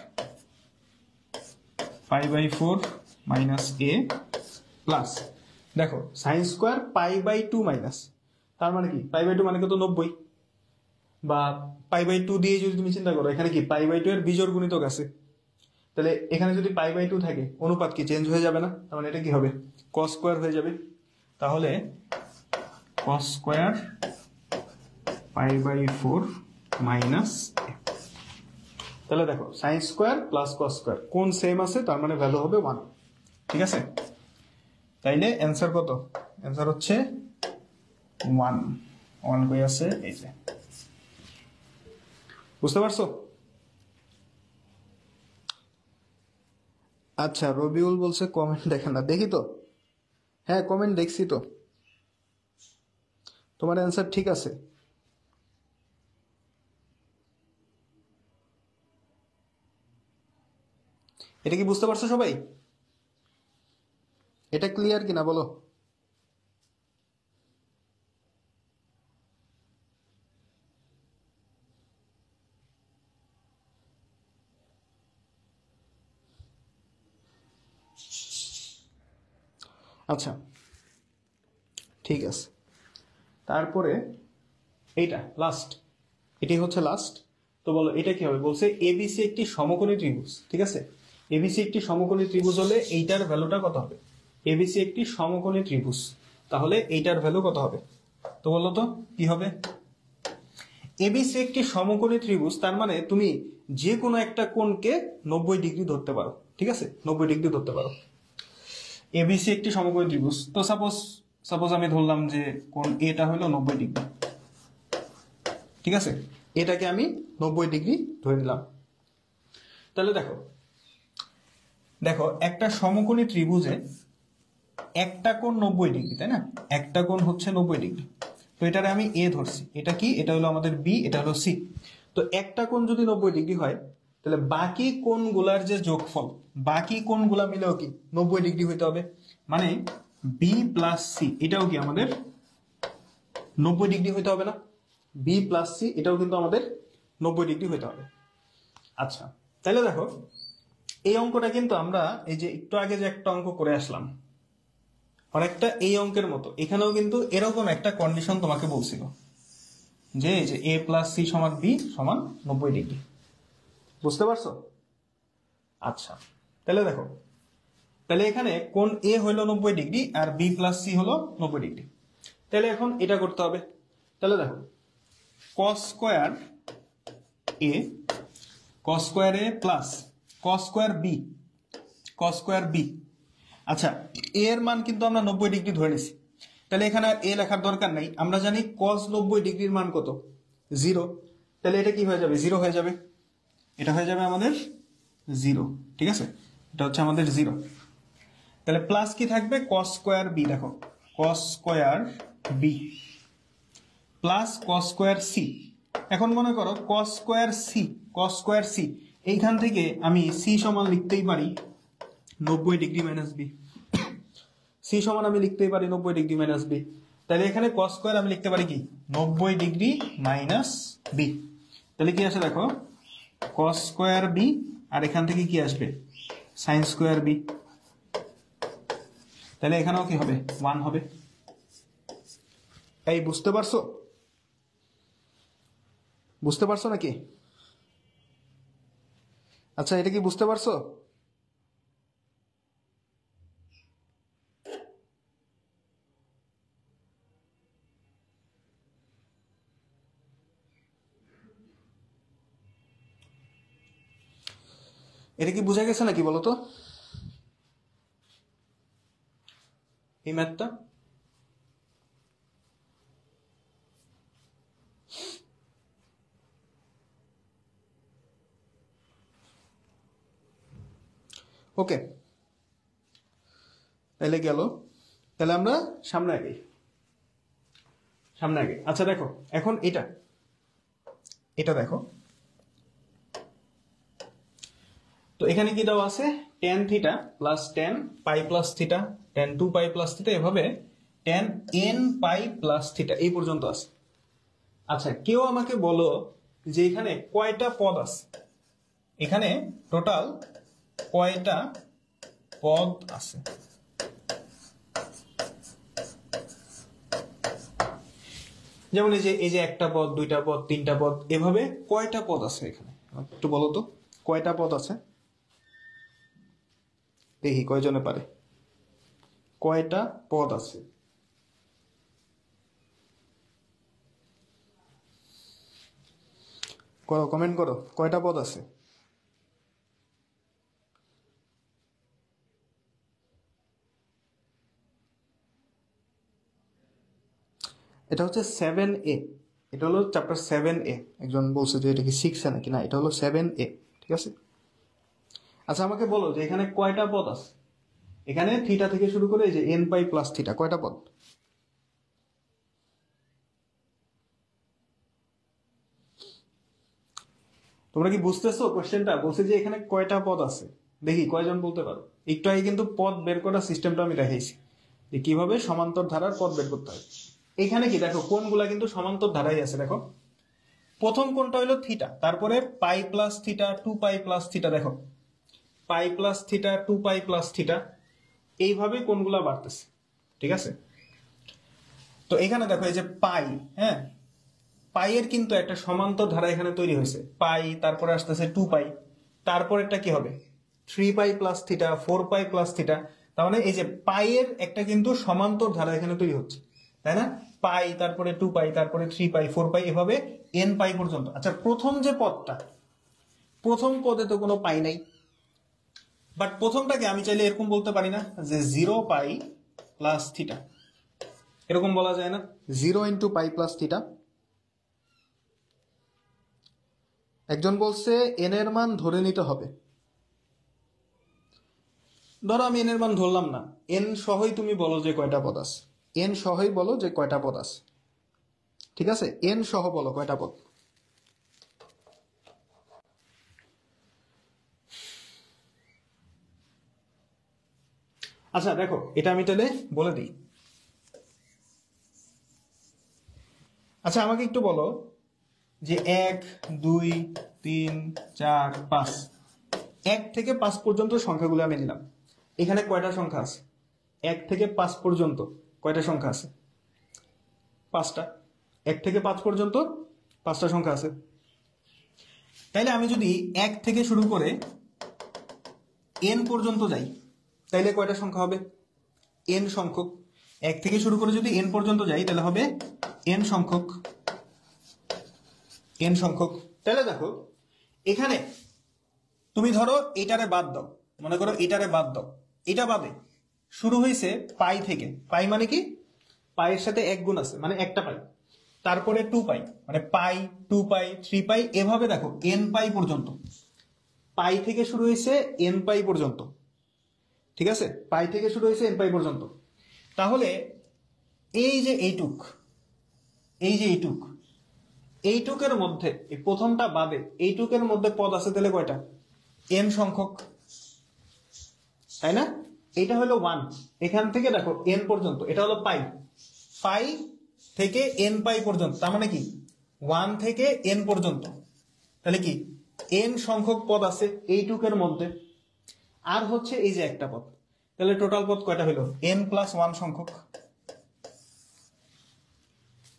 pi by 4 minus A plus দেখো sine square pi by 2 minus, তার মানে কি পাই বাই 2 মানে কত 90, বা পাই বাই 2 দিয়ে যদি তুমি চিন্তা করো এখানে কি পাই বাই 2 এর বিজোড় গুণিতক আছে, তাহলে এখানে যদি পাই বাই 2 থাকে অনুপাত কি চেঞ্জ হয়ে যাবে না, তার মানে এটা কি হবে কস স্কোয়ার হয়ে যাবে। তাহলে cos square pi by 4 minus, তাহলে দেখো sine square plus cos square কোন সেম আছে, তার মানে ভ্যালু হবে 1, ঠিক আছে। তাইলে অ্যান্সার কত, অ্যান্সার হচ্ছে 1 কই আছে, এই যে, বুঝতে পারছো? আচ্ছা রবিউল বলছে কমেন্ট দেখেন না, দেখি তো, হ্যাঁ কমেন্ট দেখছি তো, তোমার অ্যান্সার ঠিক আছে। এটা কি বুঝতে পারছো সবাই? এটা ক্লিয়ার কিনা বলো? আচ্ছা ঠিক আছে, তারপরে এইটা লাস্ট, এটাই হচ্ছে লাস্ট। তো বলো এটা কি হবে, বলছে এবিসি একটি সমকোণী ত্রিভুজ, ঠিক আছে। এবিসি একটি সমকোণী ত্রিভুজ হলে এইটার ভ্যালুটা কত হবে, এবিসি একটি সমকোণী ত্রিভুজ, তাহলে এইটার ভ্যালু কত হবে, তো বলো তো কি হবে। এবিসি একটি সমকোণী ত্রিভুজ, তার মানে তুমি যে কোনো একটা কোণকে 90 ডিগ্রি ধরতে পারো, ঠিক আছে, 90 ডিগ্রি ধরতে পারো। এবিসি একটি সমকোণী ত্রিভুজ, তো সাপোজ আমি ধরলাম যে কোণ এটা হলো 90 ডিগ্রি, ঠিক আছে, এটাকে আমি 90 ডিগ্রি ধরে নিলাম। তাহলে দেখো দেখো একটা সমকোণী ত্রিভুজে একটা কোণ 90 ডিগ্রি, তাই না, একটা কোণ হচ্ছে 90 ডিগ্রি, তো এটারে আমি এ ধরছি, এটা কি, এটা হলো আমাদের বি, এটা হলো সি। তো একটা কোণ যদি 90 ডিগ্রি হয়, তাহলে বাকি কোণগুলার যে যোগফল, বাকি কোণগুলা মিলেও কি 90 ডিগ্রি হইতে হবে, মানে বি প্লাস সি এটাও কি আমাদের 90 ডিগ্রি হইতে হবে না, বি প্লাস সি এটাও কিন্তু আমাদের 90 ডিগ্রি হইতে হবে। আচ্ছা তাহলে দেখো এই অঙ্কটা কিন্তু আমরা এই যে একটু আগে যে একটা অঙ্ক করে আসলাম অনেকটা এই অঙ্কের মতো, এখানেও কিন্তু এরকম একটা কন্ডিশন তোমাকে বলছিল যে এই যে এ প্লাস সি সমান বি সমান 90 ডিগ্রি, বুঝতে পারছো? আচ্ছা তাহলে দেখো, তাহলে এখানে কোণ এ হলো 90 ডিগ্রি আর বি প্লাস সি হলো 90 ডিগ্রি, তাহলে এখন এটা করতে হবে। তাহলে দেখো cos square A, cos square A plus cos square B, cos square B. আচ্ছা এর মান কিন্তু আমরা 90 ডিগ্রি ধরে নিছি, তাহলে এখানে আর এ লেখার দরকার নাই, আমরা জানি cos 90 ডিগ্রির মান কত 0, তাহলে এটা কি হয়ে যাবে 0 হয়ে যাবে, এটা হয়ে যাবে আমাদের 0, ঠিক আছে, এটা হচ্ছে আমাদের 0। তাহলে প্লাস কি থাকবে cos স্কয়ার বি, দেখো cos square B plus cos square C. এখন মনে করো cos square C, cos square C, এইখান থেকে আমি সি সমান লিখতেই পারি 90 ডিগ্রি মাইনাস বি, সি সমান আমি লিখতেই পারি 90 ডিগ্রি মাইনাস বি, তাহলে এখানে cos স্কয়ার আমি লিখতে পারি কি 90 ডিগ্রি মাইনাস বি, তাহলে কি আসে দেখো cos স্কয়ার বি, আর এখান থেকে কি আসবে sin স্কয়ার বি, তাহলে এখানেও কি হবে 1 হবে। এই বুঝতে পারছো, বুঝতে পারছো নাকি? আচ্ছা এটা কি বুঝতে পারছো? এটা কি বোঝা গেছে নাকি বলো তো এই ম্যাথটা? ওকে তাহলে গেল, তাহলে আমরা সামনে আগে, সামনে আগে। আচ্ছা দেখো এখন এটা, এটা দেখো, তো এখানে কি দেওয়া আছে tan থিটা প্লাস tan পাই plus theta, tan 2 pi plus theta, এভাবে tan n পাই প্লাস থিটা এই পর্যন্ত আছে। আচ্ছা কেউ আমাকে বলো যে এখানে কয়টা পদ আছে, এখানে টোটাল কয়টা পদ আছে। যেমন এই যে একটা পদ, দুইটা পদ, তিনটা পদ, এভাবে কয়টা পদ আছে এখানে একটু বলো তো, কয়টা পদ আছে? দেখি কয়জনে পারে। কয়টা পদ আছে? করো, কমেন্ট করো, কয়টা পদ আছে? এটা হচ্ছে 7A, এটা হলো চ্যাপ্টার 7A। একজন বলছে যে এটা কি 6A নাকি, না এটা হলো 7A, ঠিক আছে। আচ্ছা আমাকে বলো যে এখানে কয়টা পদ আছে? এখানে থিটা থেকে শুরু করে এই যে n পাই প্লাস থিটা, কয়টা পদ? তোমরা কি বুঝতেছো কোশ্চেনটা? বলছে যে এখানে কয়টা পদ আছে, দেখি কয়জন বলতে পারো। একটু আগে কিন্তু পদ বের করার সিস্টেমটা আমি দেখাইছি যে কিভাবে সমান্তর ধারার পদ বের করতে হয়। এখানে কি দেখো কোনগুলা কিন্তু সমান্তর ধারাই আছে, দেখো প্রথম কোনটা হলো থিটা, তারপরে pi plus theta, 2 pi plus theta, দেখো pi plus theta, 2 pi plus theta, এইভাবে কোনগুলা বাড়তেছে, ঠিক আছে। তো এখানে দেখো এই যে পাই, হ্যাঁ পাইয়ের কিন্তু একটা সমান্তর ধারা এখানে তৈরি হয়েছে, পাই তারপরে আসতেছে 2 পাই, তারপরেরটা কি হবে 3 পাই প্লাস থিটা, 4 পাই প্লাস থিটা। তার মানে এই যে পাইয়ের একটা কিন্তু সমান্তর ধারা এখানে তৈরি হচ্ছে, তাই না? পাই তারপরে 2 পাই তারপরে 3 পাই 4 পাই, এভাবে n পাই পর্যন্ত। আচ্ছা প্রথম যে পদটা, প্রথম পদে তো কোনো পাই নাই, বাট প্রথমটাকে আমি চাইলে এরকম বলতে পারি না যে 0 পাই প্লাস থিটা, এরকম বলা যায় না? 0 × পাই প্লাস থিটা। একজন বলছে n এর মান ধরে নিতে হবে। ধরো আমি n এর মান ধরলাম না, n সহই তুমি বলো যে কয়টা পদ আছে, n সহই বলো যে কয়টা পদ আছে, ঠিক আছে, n সহ বলো কয়টা পদ। আচ্ছা দেখো এটা আমি তাহলে বলে দিই। আচ্ছা আমাকে একটু বলো যে 1 2 3 4 5, 1 থেকে 5 পর্যন্ত সংখ্যাগুলো আমি নিলাম। এখানে কয়টা সংখ্যা আছে? 1 থেকে 5 পর্যন্ত কয়টা সংখ্যা আছে? 5টা। 1 থেকে 5 পর্যন্ত 5টা সংখ্যা আছে। তাইলে আমি যদি 1 থেকে শুরু করে n পর্যন্ত যাই, তাইলে কয়টা সংখ্যা হবে? n সংখ্যক। 1 থেকে শুরু করে যদি n পর্যন্ত যাই তাহলে হবে n সংখ্যক, n সংখ্যক। তাহলে দেখো এখানে তুমি ধরো এটারে বাদ দাও, মনে করো এটারে বাদ দাও, এটা বাদে শুরু হয়েছে পাই থেকে, পাই মানে কি পাইয়ের সাথে 1 গুণ আছে মানে একটা পাই, তারপরে 2 পাই মানে পাই 2 পাই 3 পাই, এভাবে দেখো n পাই পর্যন্ত, পাই থেকে শুরু হয়েছে n পাই পর্যন্ত, ঠিক আছে, পাই থেকে শুরু হয়েছে n পাই পর্যন্ত। তাহলে এই যে এইটুক, এই যে এইটুক, এইটুকের মধ্যে এই প্রথমটা বাদে এইটুকের মধ্যে পদ আছে তাহলে কয়টা? n সংখ্যক, তাই না? এটা হলো 1, এখান থেকে দেখো n পর্যন্ত, এটা হলো পাই, পাই থেকে n পাই পর্যন্ত, তার মানে কি 1 থেকে n পর্যন্ত, তাহলে কি n সংখ্যক পদ আছে এইটুকের মধ্যে। আর হচ্ছে এই যে একটা পদ, তাহলে টোটাল পদ কয়টা হলো? n প্লাস 1 সংখ্যক।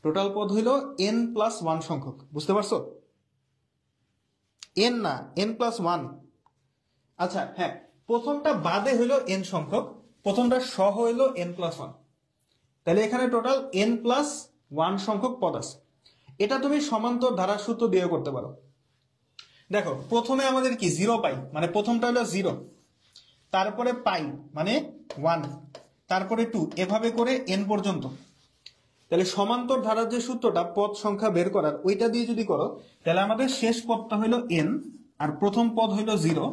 টোটাল পদ হইল n প্লাস 1 সংখ্যক, বুঝতে পারছো? n না, n প্লাস 1। আচ্ছা হ্যাঁ, প্রথমটা বাদে হইল n সংখ্যক, প্রথমটা সহ হইল n প্লাস 1, তাহলে এখানে টোটাল n প্লাস 1 সংখ্যক পদ আছে। এটা তুমি সমান্তর ধারার সূত্র দিয়ে করতে পারো। দেখো প্রথমে আমাদের কি 0 পাই মানে প্রথমটা হলো 0, তারপরে পাই মানে 1, তারপরে 2, এভাবে করে n পর্যন্ত। তাহলে সমান্তর ধারার যে সূত্রটা পদ সংখ্যা বের করার, ওইটা দিয়ে যদি করো তাহলে আমাদের শেষ পদটা হইল n আর প্রথম পদ হইল 0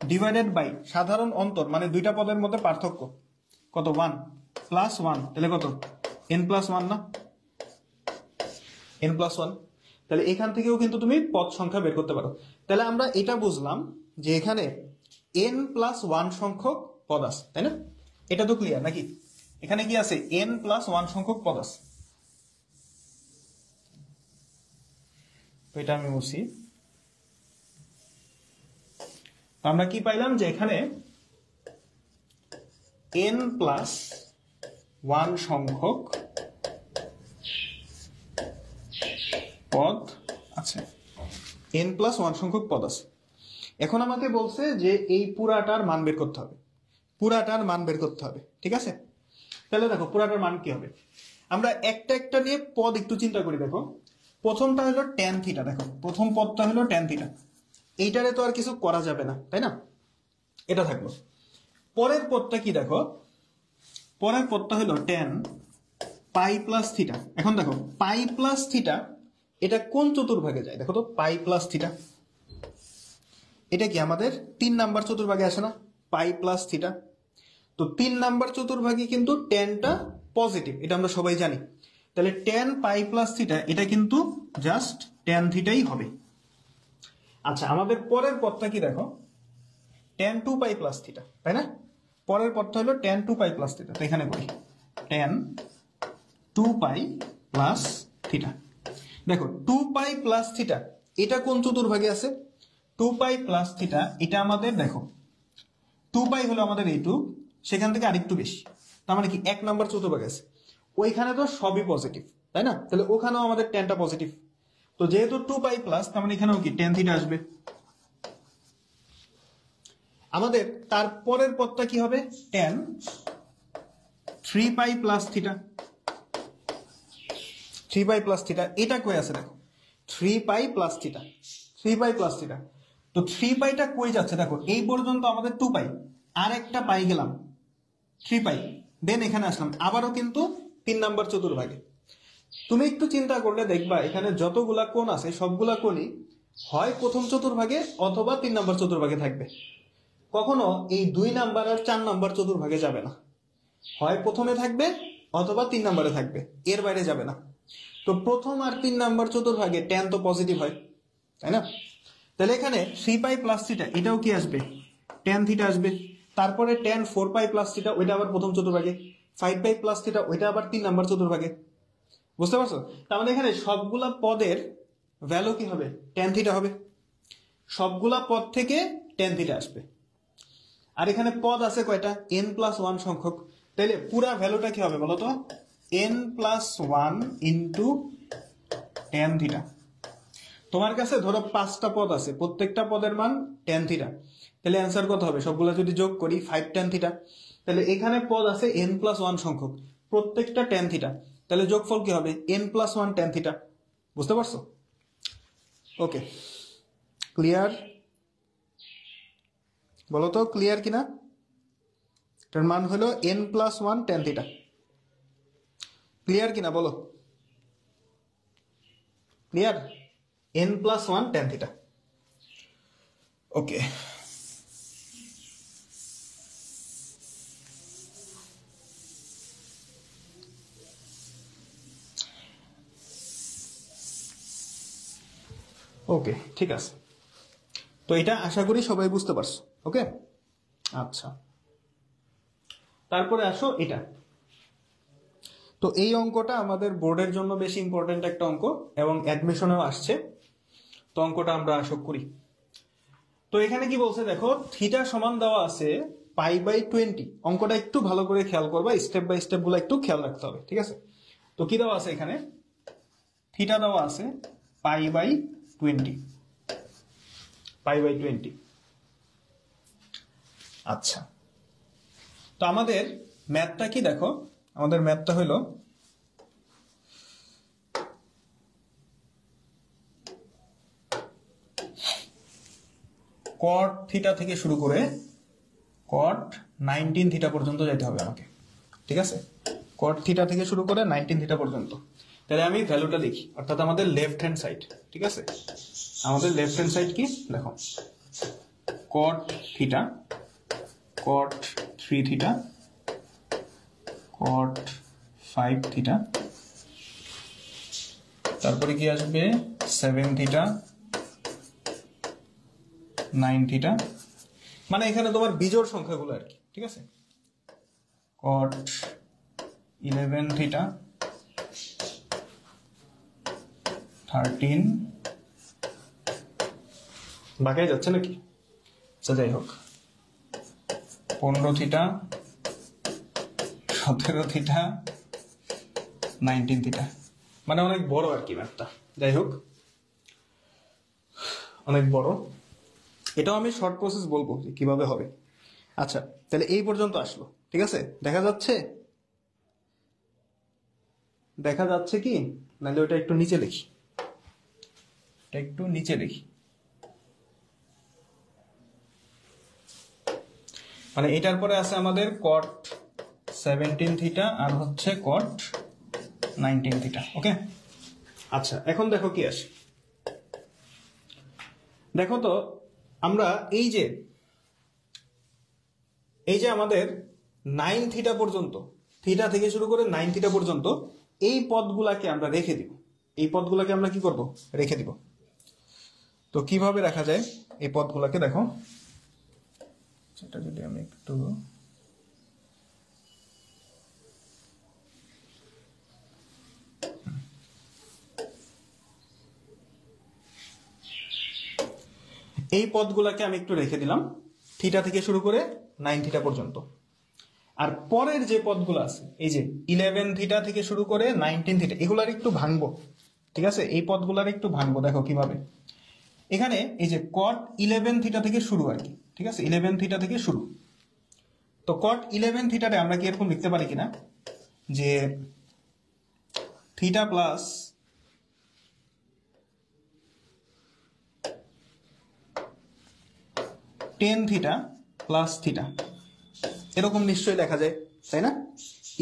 ডিভাইডেড বাই সাধারণ অন্তর মানে দুইটা পদের মধ্যে পার্থক্য কত 1 প্লাস 1, তাহলে কত n প্লাস 1 না, n প্লাস 1। তাহলে এখান থেকেও কিন্তু তুমি পদ সংখ্যা বের করতে পারো। তাহলে আমরা এটা বুঝলাম যে এখানে n প্লাস 1 সংখ্যক পদ আছে, তাই না? এটা তো ক্লিয়ার নাকি? এখানে কি আছে? n প্লাস 1 সংখ্যক পদ আছে। তো এটা আমি মুছি। আমরা কি পাইলাম যে এখানে n প্লাস 1 সংখ্যক পদ আছে, n প্লাস 1 সংখ্যক পদ আছে। এখন আমাকে বলছে যে এই পুরাটার মান বের করতে হবে, পুরাটার মান বের করতে হবে, ঠিক আছে? তাহলে দেখো পুরাটার মান কি হবে, আমরা একটা একটা নিয়ে পদ একটু চিন্তা করি। দেখো প্রথমটা হলো tan থিটা, দেখো প্রথম পদটা হলো tan থিটা, এইটারে তো আর কিছু করা যাবে না, তাই না? এটা থাকলো। পরের পদটা কি দেখো, পরের পদটা হলো tan পাই প্লাস থিটা। এখন দেখো পাই প্লাস থিটা এটা কোন চতুর্ভাগে যায়, দেখো তো পাই প্লাস থিটা এটা কি আমাদের 3 নাম্বার চতুর্ভাগে আসে না, পাই প্লাস থিটা। তো 3 নাম্বার চতুর্ভাগে কিন্তু ট্যানটা পজিটিভ, এটা আমরা সবাই জানি। তাহলে tan পাই প্লাস থিটা এটা কিন্তু জাস্ট tan থিটাই হবে। আচ্ছা আমাদের পরের পদটা কি দেখো, tan 2 পাই প্লাস থিটা, তাই না? পরের পদটা হলো tan 2 পাই প্লাস থিটা। তো এখানে করি tan 2 পাই প্লাস থিটা। দেখো 2 পাই প্লাস থিটা এটা কোন চতুর্ভাগে আছে, 2 পাই প্লাস থিটা এটা আমাদের দেখো 2 পাই হলো আমাদের এইটু, সেখান থেকে আরেকটু বেশি, তার মানে কি 1 নাম্বার চতুর্ভাগে আছে। ওইখানে তো সবই পজিটিভ, তাই না? তাহলে ওখানেও আমাদের ট্যানটা পজিটিভ। তো যেহেতু 2 পাই প্লাস, তার মানে এখানেও কি tan থিটা আসবে। আমাদের তারপরের পদটা কি হবে, tan 3 পাই প্লাস থিটা। 3 পাই প্লাস থিটা এটা কই আছে দেখো, 3 পাই প্লাস থিটা, 3 পাই প্লাস থিটা। তো 3 পাইটা কই যাচ্ছে দেখো, এই পর্যন্ত আমাদের 2 পাই, আর একটা পাই গেলাম 3 পাই, দেন এখানে আসলাম আবারও কিন্তু 3 নাম্বার চতুর্ভাগে। তুমি একটু চিন্তা করলে দেখবা এখানে যতগুলা কোণ আছে সবগুলা কোণই হয় প্রথম চতুর্ভাগে অথবা 3 নাম্বার চতুর্ভাগে থাকবে। কখনো এই 2 নাম্বার আর 4 নাম্বার চতুর্ভাগে যাবে না, হয় প্রথমে থাকবে অথবা 3 নাম্বারে থাকবে, এর বাইরে যাবে না। তো প্রথম আর 3 নাম্বার চতুর্ভাগে ট্যান তো পজিটিভ হয়, তাই না? তাহলে এখানে 3 পাই প্লাস থিটা এটাও কি আসবে, ট্যান থিটা আসবে। তারপরে ট্যান 4 পাই প্লাস থিটা ওইটা আবার প্রথম চতুর্ভাগে, 5 পাই প্লাস থিটা ওইটা আবার 3 নাম্বার চতুর্ভাগে। বুঝতে পারছো? তার মানে এখানে সবগুলা পদের ভ্যালু কি হবে, ট্যান থিটা হবে। সবগুলা পদ থেকে ট্যান থিটা আসবে। আর এখানে পদ আছে কয়টা, n প্লাস 1 সংখ্যক। তাহলে পুরা ভ্যালুটা কি হবে বলতো, n plus 1 into tan theta. তোমার কাছে ধরো 5টা পদ আছে, প্রত্যেকটা পদের মান ট্যান থিটা, তাহলে অ্যান্সার কত হবে, সবগুলা যদি যোগ করি 5 ট্যান থিটা। তাহলে এখানে পদ আছে n প্লাস 1 সংখ্যক, প্রত্যেকটা ট্যান থিটা, তাহলে যোগফল কি হবে n প্লাস 1 ট্যান থিটা। বুঝতে পারছো? Okay, clear? বলো তো ক্লিয়ার কিনা? এটার মান হলো n plus 1 tan theta. Clear কিনা বলো? Clear? n plus 1 tan theta. Okay, okay ঠিক আছে। তো এটা আশা করি সবাই বুঝতে পারছো। ওকে আচ্ছা, তারপরে আসো এটা। তো এই অঙ্কটা আমাদের বোর্ডের জন্য বেশি ইম্পর্টেন্ট একটা অঙ্ক এবং অ্যাডমিশনেও আসছে, তো অঙ্কটা আমরা আশা করি। তো এখানে কি বলছে দেখো, থিটা সমান দেওয়া আছে পাই বাই 20। অঙ্কটা একটু ভালো করে খেয়াল করবা, স্টেপ বাই স্টেপ গুলো একটু খেয়াল রাখতে হবে, ঠিক আছে? তো কি দেওয়া আছে এখানে, থিটা দেওয়া আছে পাই বাই 20, পাই বাই 20। আচ্ছা, তো আমাদের ম্যাথটা কি দেখো, আমাদের ম্যাথটা হলো কট থিটা থেকে শুরু করে কট 19 থিটা পর্যন্ত যেতে হবে আমাকে, ঠিক আছে? কট থিটা থেকে শুরু করে 19 থিটা পর্যন্ত। তাহলে আমি ভ্যালুটা লিখি, অর্থাৎ আমাদের লেফট হ্যান্ড সাইড, ঠিক আছে? আমাদের লেফট হ্যান্ড সাইড কি দেখো, কট থিটা, কট 3 থিটা, কট 5 থিটা, তারপরে কি আসবে 7 থিটা, 9 থিটা, মানে এখানে তোমার বিজোড় সংখ্যাগুলো আর কি, ঠিক আছে? কট 11 থিটা, 13, বাকি যাচ্ছে নাকি? আচ্ছা যাই হোক, 15 থিটা, 17 থিটা 19 থিটা, মানে অনেক বড় আর কি ম্যাথটা। যাই হোক, অনেক বড়, এটাও আমি শর্ট প্রসেস বলবো যে কিভাবে হবে। আচ্ছা, তাহলে এই পর্যন্ত আসলো, ঠিক আছে? দেখা যাচ্ছে, দেখা যাচ্ছে কি? নাহলে ওটা একটু নিচে লিখি, এটা একটু নিচে লিখি। মানে এটার পরে আছে আমাদের cot 17 থিটা আর হচ্ছে cot 19 থিটা। ওকে, আচ্ছা এখন দেখো কি আসে। দেখো তো, আমরা এই যে আমাদের 9 থিটা পর্যন্ত, থিটা থেকে শুরু করে 9 থিটা পর্যন্ত এই পদগুলাকে আমরা রেখে দিব। এই পদগুলাকে আমরা কি করব? রেখে দিব। তো কিভাবে রাখা যায় এই পদগুলাকে? দেখো, সেটা যদি আমি একটু এই পদগুলাকে আমি একটু রেখে দিলাম, থিটা থেকে শুরু করে 9 থিটা পর্যন্ত। আর পরের যে পদগুলো আছে, এই যে 11 থিটা থেকে শুরু করে 19 থিটা, এগুলার একটু ভাঙবো, ঠিক আছে? এই পদগুলার একটু ভাঙবো। দেখো কিভাবে। এখানে এই যে cot 11 থিটা থেকে শুরু আর কি, ঠিক আছে? 11 থিটা থেকে শুরু। তো cot 11 থিটারে আমরা কি এরকম লিখতে পারি কিনা যে theta plus tan theta plus theta, এরকম নিশ্চয়ই লেখা যায়, তাই না?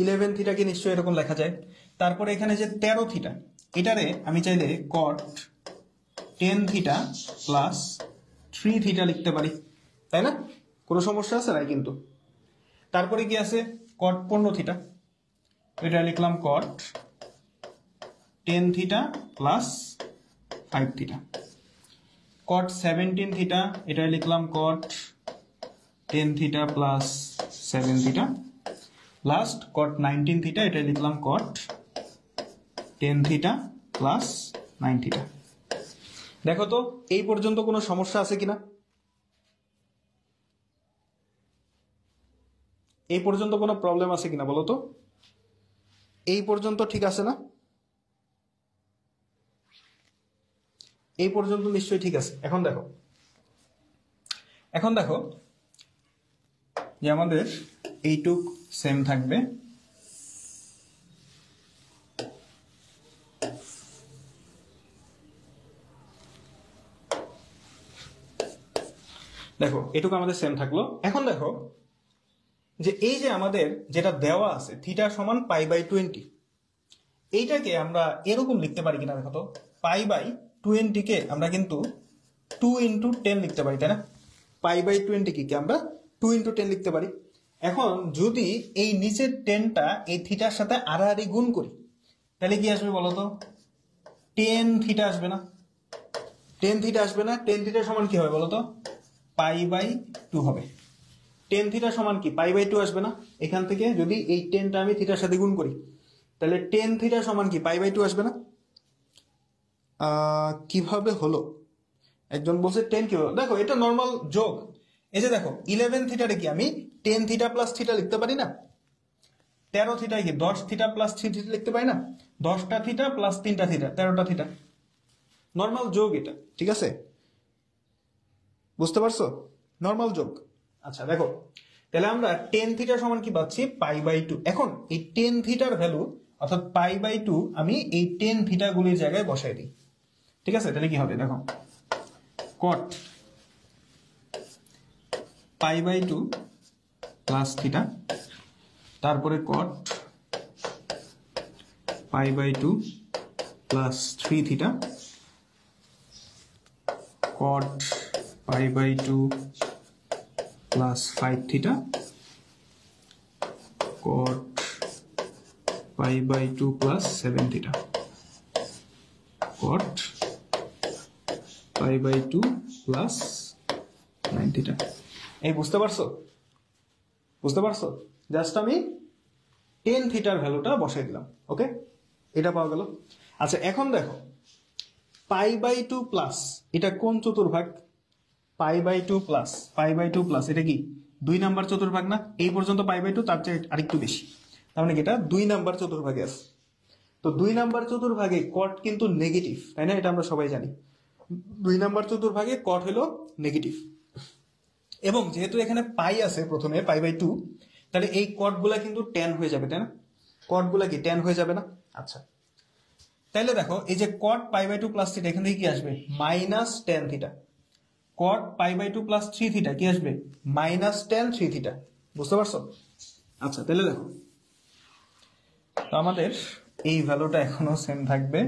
11 থিটাকে নিশ্চয়ই এরকম লেখা যায়। তারপরে এখানে যে 13 থিটা, এটারে আমি চাইলে cot 10 থিটা প্লাস 3 থিটা লিখতে পারি, তাই না? কোনো সমস্যা আছে না কিন্তু। তারপরে কি আছে? cot 15 থিটা, এটা লিখলাম cot 10 theta plus 5 theta. cot 17 theta, এটা লিখলাম cot 10 theta plus 7 theta. Last cot 19 theta, এটা লিখলাম cot 10 থিটা প্লাস 9 থিটা। দেখো তো এই পর্যন্ত কোনো সমস্যা আছে কিনা? এই পর্যন্ত কোনো প্রবলেম আছে কিনা বলো তো? এই পর্যন্ত ঠিক আছে না? এই পর্যন্ত নিশ্চয়ই ঠিক আছে। এখন দেখো যে আমাদের এইটুক সেম থাকবে, দেখো এটুকু আমাদের সেম থাকলো। এখন দেখো যে এই যে আমাদের যেটা দেওয়া আছে থিটা সমান π/20, এইটাকে আমরা এরকম লিখতে পারি কিনা দেখো তো। π/20 কে আমরা কিন্তু 2 × 10 লিখতে পারি, তাই না? π/20 কে আমরা 2 × 10 লিখতে পারি। এখন যদি এই নিচের 10টা এই থিটার সাথে আড়াআড়ি গুণ করি, তাহলে কি আসবে বলো তো? 10 থিটা আসবে না? 10 থিটা আসবে না? 10 থিটা সমান কি হবে বলো তো? π/2 হবে। 10 থিটা সমান কি? π/2 আসবে না? এখান থেকে যদি এই 10টা আমি থিটার সাথে গুণ করি, তাহলে 10 থিটা সমান কি? π/2 আসবে না? কিভাবে হলো? একজন বলছে 10 কি হলো? দেখো এটা নর্মাল যোগ। এই যে দেখো 11 থিটারে কি আমি 10 থিটা প্লাস থিটা লিখতে পারি না? 13 থিটায় কি 10 থিটা প্লাস 3 থিটা লিখতে পারি না? 10টা থিটা প্লাস 3টা থিটা, 13টা থিটা। নর্মাল যোগ এটা, ঠিক আছে? বুঝতে পারছো? নর্মাল যোগ। আচ্ছা দেখো, তাহলে আমরা 10 থিটা সমান কি পাচ্ছি? π/2। এখন এই 10 থিটার ভ্যালু অর্থাৎ π/2 আমি এই 10 থিটা গুলির জায়গায় বসাই দিই, ঠিক আছে? তাহলে কি হবে দেখো, cot π/2 প্লাস থিটা, তারপরে cot π/2 plus 3 theta, cot π/2 plus 5 theta, cot π/2 plus 7 theta, cot π/2 plus 9 theta. এই বুঝতে পারছো? বুঝতে পারছো? জাস্ট আমি 10 থিটার ভ্যালুটা বসাই দিলাম। ওকে, এটা পাওয়া গেল। আচ্ছা এখন দেখো π/2 প্লাস, এটা কোন চতুর্ভাগ? π/2 প্লাস এটা কি 2 নাম্বার চতুর্ভাগ না? এই পর্যন্ত π/2, তার চেয়ে আরেকটু বেশি। তার মানে কি এটা 2 নাম্বার চতুর্ভাগে আছে। তো 2 নাম্বার চতুর্ভাগে কট কিন্তু নেগেটিভ, তাই না? এটা আমরা সবাই জানি। 2 নাম্বার চতুর্ভাগে কট হলো নেগেটিভ, এবং যেহেতু এখানে পাই আছে প্রথমে π/2, তাহলে এই কট গুলা কিন্তু tan হয়ে যাবে, তাই না? কট গুলা কি tan হয়ে যাবে না? আচ্ছা, তাহলে দেখো এই যে cot π/2 প্লাস থিটা, এখান থেকে কি আসবে? Minus tan theta. cot π/2 plus 3 theta কি আসবে? Minus tan 3 theta. বুঝতে পারছো? আচ্ছা, তাহলে দেখো তো আমাদের এই ভ্যালুটা এখনো সেম থাকবে,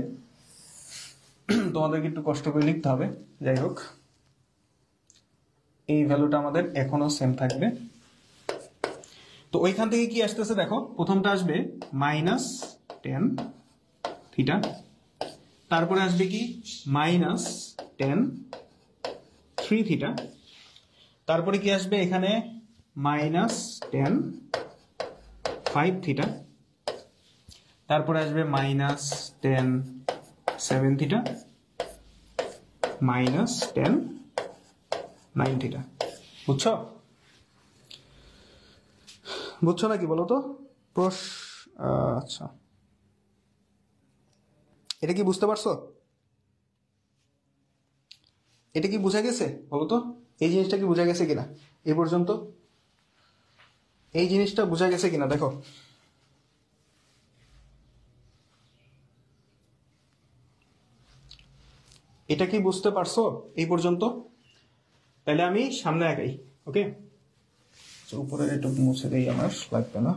তোমাদেরকে একটু কষ্ট করে লিখতে হবে, যাই হোক এই ভ্যালুটা আমাদের এখনো সেম থাকবে। তো ওইখান থেকে কি আসতেছে দেখো, প্রথমটা আসবে মাইনাস tan থিটা, তারপরে আসবে কি মাইনাস tan 3 থিটা, তারপরে কি আসবে এখানে মাইনাস tan 5 থিটা, তারপরে আসবে minus tan 7 theta, minus tan 9 theta. বুঝছো? বুঝছো নাকি বলো তো? আচ্ছা, এটা কি বুঝতে পারছো? এটা কি বোঝা গেছে বলো তো? এই জিনিসটা কি বোঝা গেছে কিনা এই পর্যন্ত? এই জিনিসটা বোঝা গেছে কিনা দেখো। এটা কি বুঝতে পারছো এই পর্যন্ত? তাহলে আমি সামনে আগাই। ওকে, উপরে একটু মুছে দেই, আমার লাগবে না।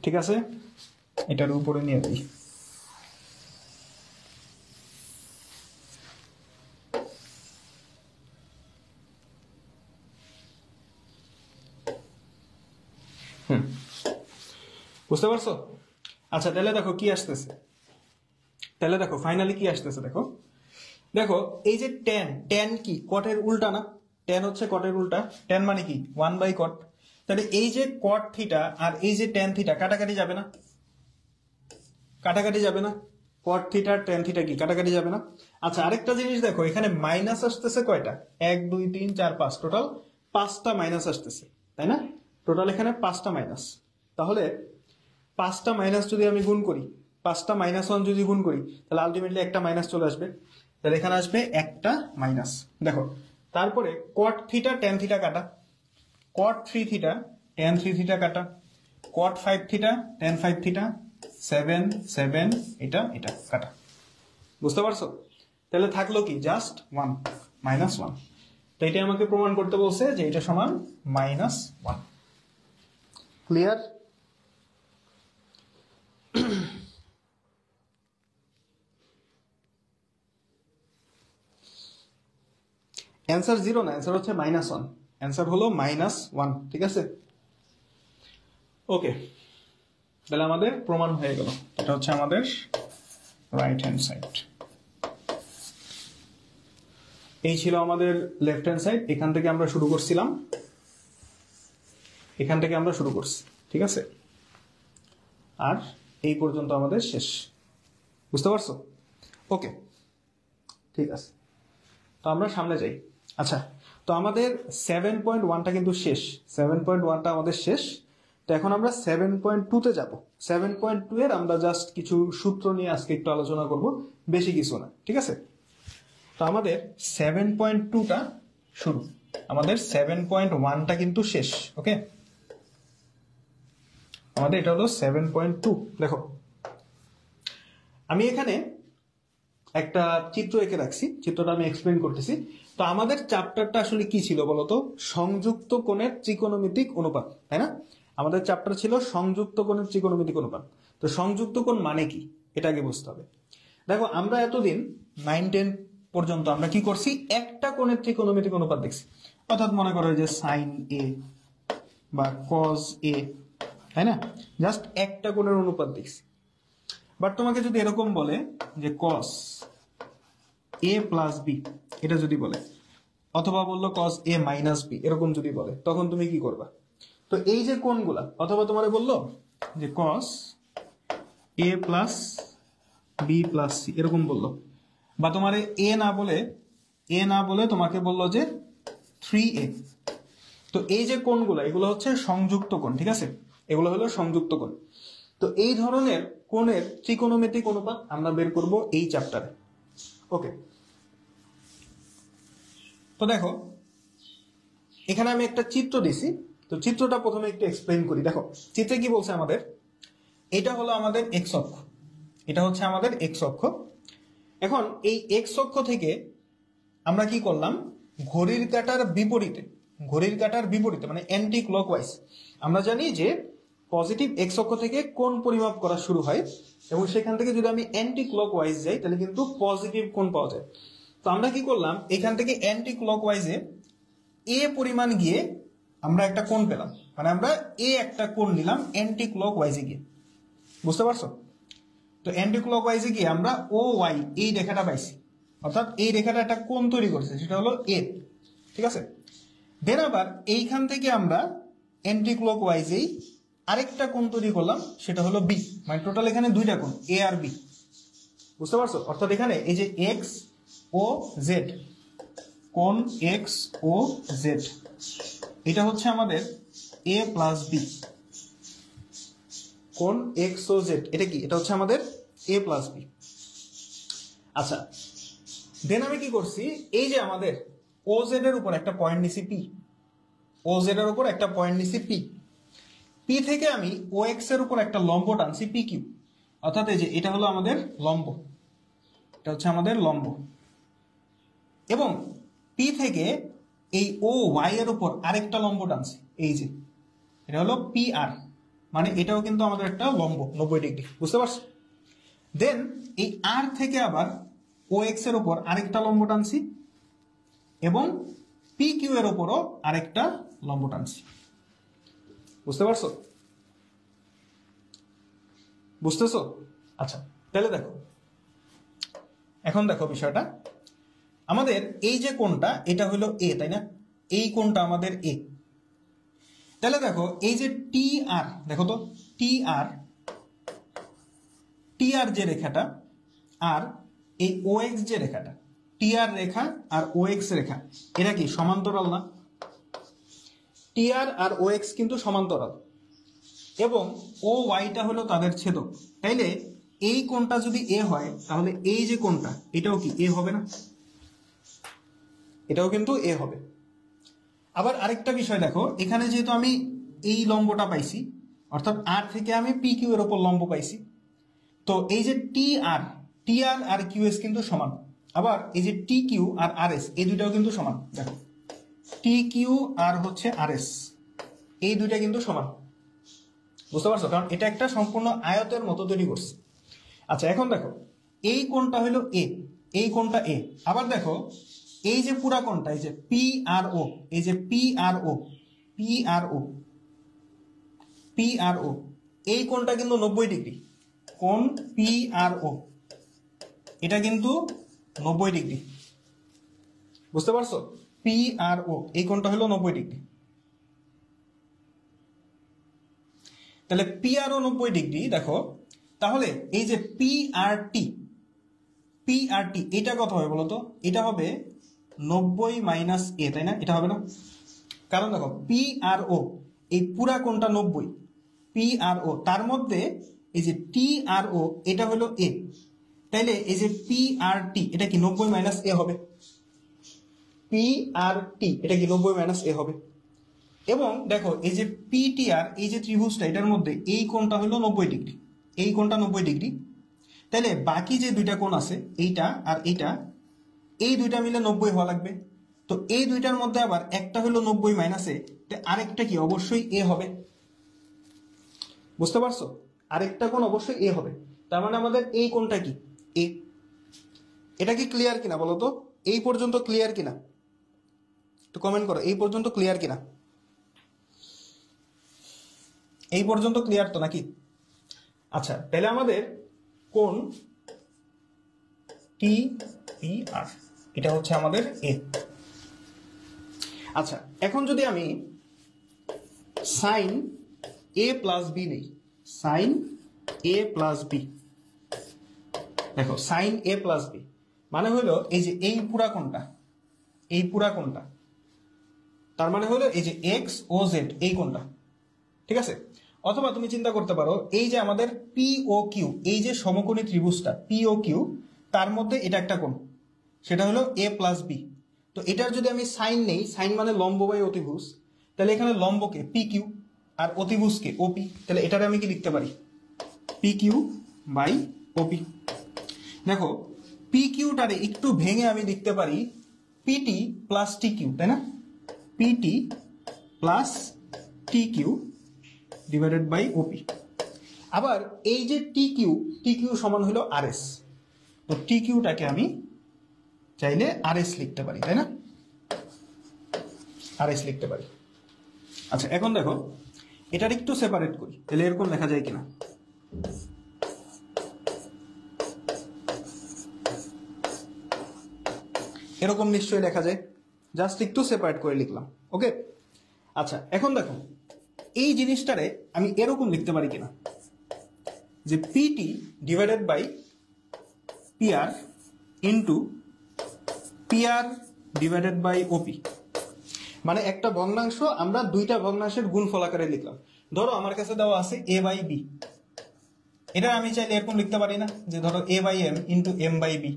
ঠিক আছে, এটার উপরে নিয়ে যাই। বুঝতে পারছো? আচ্ছা, তাহলে দেখো কি আসতেছে, তাহলে দেখো ফাইনালি কি আসতেছে দেখো। দেখো এই যে tan কি কটের উল্টা না? tan হচ্ছে কটের উল্টা, tan মানে কি 1/cot। তাহলে এই যে cot থিটা আর এই যে tan থিটা কাটাকাটি যাবে না? কাটাকাটি যাবে না? cot থিটা tan থিটা কি কাটাকাটি যাবে না? আচ্ছা, আরেকটা জিনিস দেখো, এখানে মাইনাস আসতেছে কয়টা? 1 2 3 4 5, টোটাল 5টা মাইনাস আসতেছে, তাই না? টোটাল এখানে 5টা মাইনাস। তাহলে 5টা মাইনাস যদি আমি গুণ করি, 5টা -1 যদি গুণ করি, তাহলে আলটিমেটলি একটা মাইনাস চলে আসবে। তাহলে এখানে আসবে একটা মাইনাস। দেখো তারপরে cot থিটা tan থিটা কাটা, cot 3 থিটা tan 3 থিটা কাটা, cot 5 থিটা tan 5 থিটা, 7 7 এটা এটা কাটা। বুঝতে পারছো? তাহলে থাকলো কি জাস্ট 1 -1। তো এটা আমাকে প্রমাণ করতে বলছে যে এটা সমান -1। ক্লিয়ার? অ্যান্সার 0 না, অ্যান্সার হচ্ছে -1। অ্যান্সার হলো -1, ঠিক আছে? ওকে, তাহলে আমাদের প্রমাণ হয়ে গেল। এটা হচ্ছে আমাদের রাইট হ্যান্ড সাইড। এই ছিল আমাদের লেফট হ্যান্ড সাইড। এখান থেকে আমরা শুরু করছিলাম, এখান থেকে আমরা শুরু করছি, ঠিক আছে? আর এই পর্যন্ত আমাদের শেষ। বুঝতে পারছো? ওকে, ঠিক আছে, তো আমরা সামনে যাই। আচ্ছা, তো আমাদের 7.1টা কিন্তু শেষ, 7.1টা আমাদের শেষ। তো এখন আমরা 7.2-তে যাব। 7.2 এর আমরা জাস্ট কিছু সূত্র নিয়ে আজকে একটু আলোচনা করব, বেশি কিছু না, ঠিক আছে? তো আমাদের 7.2টা শুরু, আমাদের 7.1টা কিন্তু শেষ। ওকে, আমাদের এটা হলো 7.2। দেখো আমি এখানে একটা চিত্র এঁকে রাখছি, চিত্রটা আমি এক্সপ্লেন করতেছি। তো আমাদের চ্যাপ্টারটা আসলে কি ছিল বলতো? সংযুক্ত কোণের ত্রিকোণমিতিক অনুপাত, তাই না? আমাদের চ্যাপ্টার ছিল সংযুক্ত কোণের ত্রিকোণমিতিক অনুপাত। তো সংযুক্ত কোণ মানে কি এটা আগে বুঝতে হবে। দেখো আমরা এতদিন 9 10 পর্যন্ত আমরা কি করছি? একটা কোণের ত্রিকোণমিতিক অনুপাত দেখছি। অর্থাৎ মনে করো যে সাইন এ বা কজ এ, তাই না? জাস্ট একটা কোণের অনুপাত দেখছি। বাট তোমাকে যদি এরকম বলে যে cos a প্লাস বি, এটা যদি বলে, অথবা বললো cos a মাইনাস বি, এরকম যদি বলে, তখন তুমি কি করবা? তো এই যে কোণগুলা, অথবা তোমার বললো যে cos a plus B plus C, এরকম বললো, বা তোমার এ না বলে তোমাকে বললো যে 3a। তো এই যে কোণগুলো, এগুলো হচ্ছে সংযুক্ত কোণ, ঠিক আছে? এগুলো হলো সংযুক্ত কোণ। তো এই ধরনের কোণের ত্রিকোণমিতিক অনুপাত আমরা বের করব এই চ্যাপ্টারে। ওকে, তো দেখো এখানে আমি একটা চিত্র দিছি। তো চিত্রটা প্রথমে একটু এক্সপ্লেইন করি। দেখো চিত্রে কি বলছে আমাদের, এটা হলো আমাদের এক্স অক্ষ, এটা হচ্ছে আমাদের এক্স অক্ষ। এখন এই এক্স অক্ষ থেকে আমরা কি করলাম, ঘড়ির কাঁটার বিপরীতে মানে অ্যান্টি ক্লকওয়াইজ, আমরা জানি যে পজিটিভ এক্স অক্ষ থেকে কোণ পরিমাপ করা শুরু হয়, এবং সেখান থেকে যদি আমি অ্যান্টি ক্লকওয়াইজ যাই তাহলে কিন্তু পজিটিভ কোণ পাওয়া যায়। তো আমরা কি করলাম, এখান থেকে অ্যান্টি ক্লকওয়াইজে এ পরিমাণ গিয়ে আমরা একটা কোণ পেলাম, মানে আমরা এ একটা কোণ নিলাম অ্যান্টি ক্লকওয়াইজে গিয়ে, বুঝতে পারছো? তো অ্যান্টি ক্লকওয়াইজে গিয়ে আমরা ও ওয়াই এই রেখাটা পাইছি, অর্থাৎ এই রেখাটা একটা কোণ তৈরি করেছে, সেটা হলো এ, ঠিক আছে? দেন আবার এইখান থেকে আমরা অ্যান্টি ক্লকওয়াইজেই আরেকটা কোণ তৈরি করলাম, সেটা হলো বি, মানে টোটাল এখানে দুইটা কোণ এ আর বি, বুঝতে পারছো? অর্থাৎ এখানে এই যে এক্স ও জেড, কোণ এক্স ও জেড, এটা হচ্ছে আমাদের এ প্লাস বি, কোণ এক্স ও জেড, এটা কি? এটা হচ্ছে আমাদের এ প্লাস বি। আচ্ছা, দেন আমি কি করছি, এই যে আমাদের ও জেড এর উপর একটা পয়েন্ট নিছি পি, ও জেড এর উপর একটা পয়েন্ট নিছি পি, পি থেকে আমি ও এক্স এর উপর একটা লম্ব টানছি পি কিউ, অর্থাৎ এই যে এটা হলো আমাদের লম্ব, এটা হচ্ছে আমাদের লম্ব, এবং পি থেকে এই ও ওয়াই এর উপর আরেকটা লম্ব টানছি, এই যে এটা হলো পি আর, মানে এটাও কিন্তু আমাদের একটা লম্ব 90 ডিগ্রি, বুঝতে পারছো? দেন এই আর থেকে আবার ও এক্স এর উপর আরেকটা লম্ব টানছি, এবং পি কিউ এর উপরও আরেকটা লম্ব টানছি, বুঝতে পারছো? বুঝতেছো? আচ্ছা, তাহলে দেখো, এখন দেখো বিষয়টা, আমাদের এই যে কোণটা এটা হলো এ, তাই না? এই কোণটা আমাদের এ। তাহলে দেখো এই যে টি আর, দেখো তো টি আর যে রেখাটা, আর এই ও এক্স যে রেখাটা, টি আর রেখা আর ও এক্স রেখা, এরা কি সমান্তরাল না? টি আর ও এক্স কিন্তু সমান্তরাল, এবং ও ওয়াইটা হলো তাদের ছেদক। তাইলে এই কোণটা যদি এ হয়, তাহলে এই যে কোণটা এটাও কি এ হবে না? এটাও কিন্তু এ হবে। আবার আরেকটা বিষয় দেখো, এখানে যেহেতু আমি এই লম্বটা পাইছি, অর্থাৎ আর থেকে আমি পি কিউ এর উপর লম্ব পাইছি, তো এই যে টি আর আর কিউ এস কিন্তু সমান। আবার এই যে T Q R R S, এই দুইটাও কিন্তু সমান। দেখো টি কিউ আর হচ্ছে আর এস, এই দুইটা কিন্তু সমান, বুঝতে পারছো? কারণ এটা একটা সম্পূর্ণ আয়তের মতো তৈরি করছে। আচ্ছা, এখন দেখো এই কোণটা হলো এ, এই কোণটা এ। আবার দেখো এই যে পুরা কোণটা, এই যে পি আর ও, এই যে পি আর ও, এই কোণটা কিন্তু 90 ডিগ্রি। কোণ পি আর ও এটা কিন্তু 90 ডিগ্রি, বুঝতে পারছো? পি আর ও এই কোণটা হলো 90 ডিগ্রি। তাহলে পি আর ও 90 ডিগ্রি। দেখো তাহলে এই যে পি আর টি এটা কত হবে বলো তো? এটা হবে 90 মাইনাস এ, তাই না? এটা হবে না? কারণ দেখো পি আর ও এই পুরা কোণটা 90, পি আর ও তার মধ্যে এই যে টি আর ও এটা হলো এ, তাইলে এই যে পি আর টি এটা কি 90 মাইনাস এ হবে? পি আর টি এটা কি 90 মাইনাস এ হবে? এবং দেখো এই যে পিটিআর এই যে ত্রিভুজটা, এটার মধ্যে এই কোণটা হলো 90 ডিগ্রি, এই কোণটা 90 ডিগ্রি। তাহলে বাকি যে দুইটা কোণ আছে, এইটা আর এইটা, এই দুইটা মিলে 90 হওয়া লাগবে। তো এই দুইটার মধ্যে আবার একটা হলো 90 মাইনাস এ, আরেকটা কি অবশ্যই এ হবে, বুঝতে পারছো? আরেকটা কোণ অবশ্যই এ হবে। তার মানে আমাদের এই কোণটা কি এ। এটা কি ক্লিয়ার কিনা বলো তো? এই পর্যন্ত ক্লিয়ার কিনা একটু কমেন্ট করো, এই পর্যন্ত ক্লিয়ার কিনা? এই পর্যন্ত ক্লিয়ার তো নাকি? আচ্ছা, তাহলে আমাদের কোণ টি পি আর এটা হচ্ছে আমাদের এ। আচ্ছা, এখন যদি আমি সাইন এ প্লাস বি নেই, সাইন এ প্লাস বি, দেখো সাইন এ প্লাস বি মানে হলো এই যে এই পুরা কোণটা, এই পুরা কোণটা, তার মানে হলো এই যে এক্স ও জেড এই কোণটা, ঠিক আছে? অথবা তুমি চিন্তা করতে পারো এই যে আমাদের পি ও কিউ, এই যে সমকোণী ত্রিভুজটা পি ও কিউ, তার মধ্যে এটা একটা কোণ, সেটা হলো এ প্লাস বি। তো এটার যদি আমি সাইন নেই, সাইন মানে লম্ব বাই অতিভুজ, তাহলে এখানে লম্বকে পি কিউ আর অতিভুজকে ওপি, তাহলে এটারে আমি কি লিখতে পারি? পি কিউ বাই ওপি। দেখো পি কিউটারে একটু ভেঙে আমি লিখতে পারি পিটি প্লাস টি কিউ, তাই না? PT plus T Q divided by OP. আবার এই যে টি কিউ সমান হলো আর এস, তো টি কিউটাকে আমি চাইলে আর এস লিখতে পারি, তাই না? আর এস লিখতে পারি। আচ্ছা, এখন দেখো এটার একটু সেপারেট করি, তাহলে এরকম লেখা যায় কিনা। এরকম নিশ্চয়ই লেখা যায়, জাস্ট একটু সেপারেট করে লিখলাম। ওকে, আচ্ছা এখন দেখো এই জিনিসটারে আমি এরকম লিখতে পারি কিনা, যে PT divided by PR into PR divided by OP. মানে একটা ভগ্নাংশ আমরা দুইটা ভগ্নাংশের গুণফল আকারে লিখলাম। ধরো আমার কাছে দেওয়া আছে এ বাই বি, এটা আমি চাইলে এরকম লিখতে পারি না, যে ধরো A by M into M by B,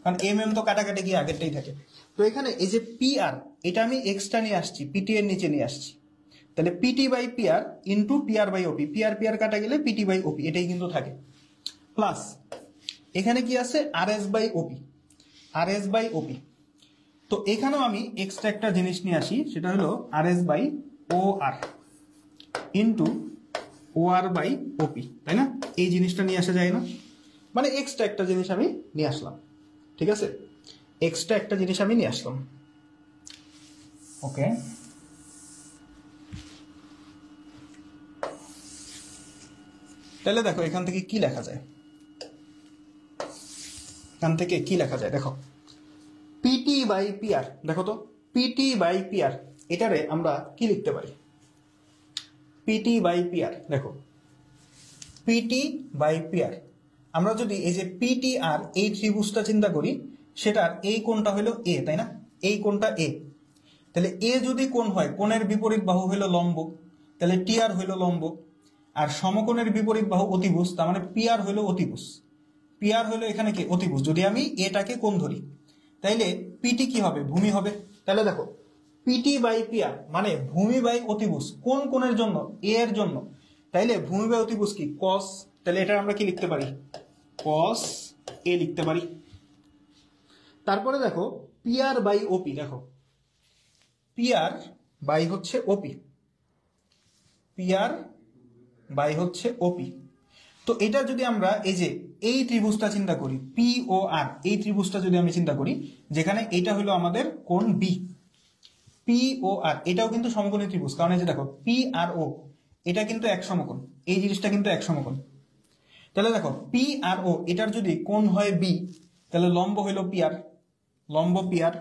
কারণ এম এম তো কাটাকাটি গিয়ে আগেরটাই থাকে। তো এখানে এই যে পি আর, এটা আমি এক্সট্রা নিয়ে আসছি, পিটি এর নিচে নিয়ে আসছি, তাহলে PT by P R into P R by OP, P R কাটা গেলে পিটি বাই ওপি এটাই কিন্তু থাকে, প্লাস এখানে কি আছে R S by OP, R S by OP. তো এখানেও আমি এক্সট্রা একটা জিনিস নিয়ে আসি, সেটা হলো R S by O R into O R by OP, তাই না? এই জিনিসটা নিয়ে আসা যায় না, মানে এক্সট্রা একটা জিনিস আমি নিয়ে আসলাম, ঠিক আছে? এক্সট্রা একটা জিনিস আমি নিয়ে আসলাম। ওকে, তাহলে দেখো এখান থেকে কি লেখা যায়, এখান থেকে কি লেখা যায় দেখো, পিটি বাই পিআর, দেখো তো পিটি বাই পিআর, এটারে আমরা কি লিখতে পারি? পিটি বাই পিআর, দেখো পিটি বাই পিআর, আমরা যদি এই যে পিটি আর এই ত্রিভুজটা চিন্তা করি, সেটার এই কোণটা হলো এ, তাই না? এই কোণটা এ, তাহলে এ যদি কোণ হয়, কোণের বিপরীত বাহু হলো লম্ব, তাহলে টি আর হইলো লম্ব, আর সমকোণের বিপরীত বাহু অতিভুজ, তার মানে পি আর হইলো অতিভুজ, পি আর হইলো এখানে কি অতিভুজ। যদি আমি এটাকে কোণ ধরি, তাইলে পিটি কি হবে? ভূমি হবে। তাহলে দেখো পিটি বাই পি আর মানে ভূমি বাই অতিভুজ, কোন কোণের জন্য? এ এর জন্য, তাইলে ভূমি বাই অতিভুজ কি? কস। তাহলে এটা আমরা কি লিখতে পারি? কস এ লিখতে পারি। তারপরে দেখো পি আর বাই ওপি, দেখো পি আর বাই হচ্ছে ওপি, পি আর বাই হচ্ছে ওপি। তো এটা যদি আমরা এই যে এই ত্রিভুজটা চিন্তা করি, পি ও আর, এই ত্রিভুজটা যদি আমি চিন্তা করি, যেখানে এটা হলো আমাদের কোণ বি, পি ও আর এটাও কিন্তু সমকোণী ত্রিভুজ, কারণ এই যে দেখো পি আর ও এটা কিন্তু এক সমকোণ, এই জিনিসটা কিন্তু এক সমকোণ। তাহলে দেখো পি আর ও এটার যদি কোণ হয় বি, তাহলে লম্ব হইল পি আর, লম্ব পি আর,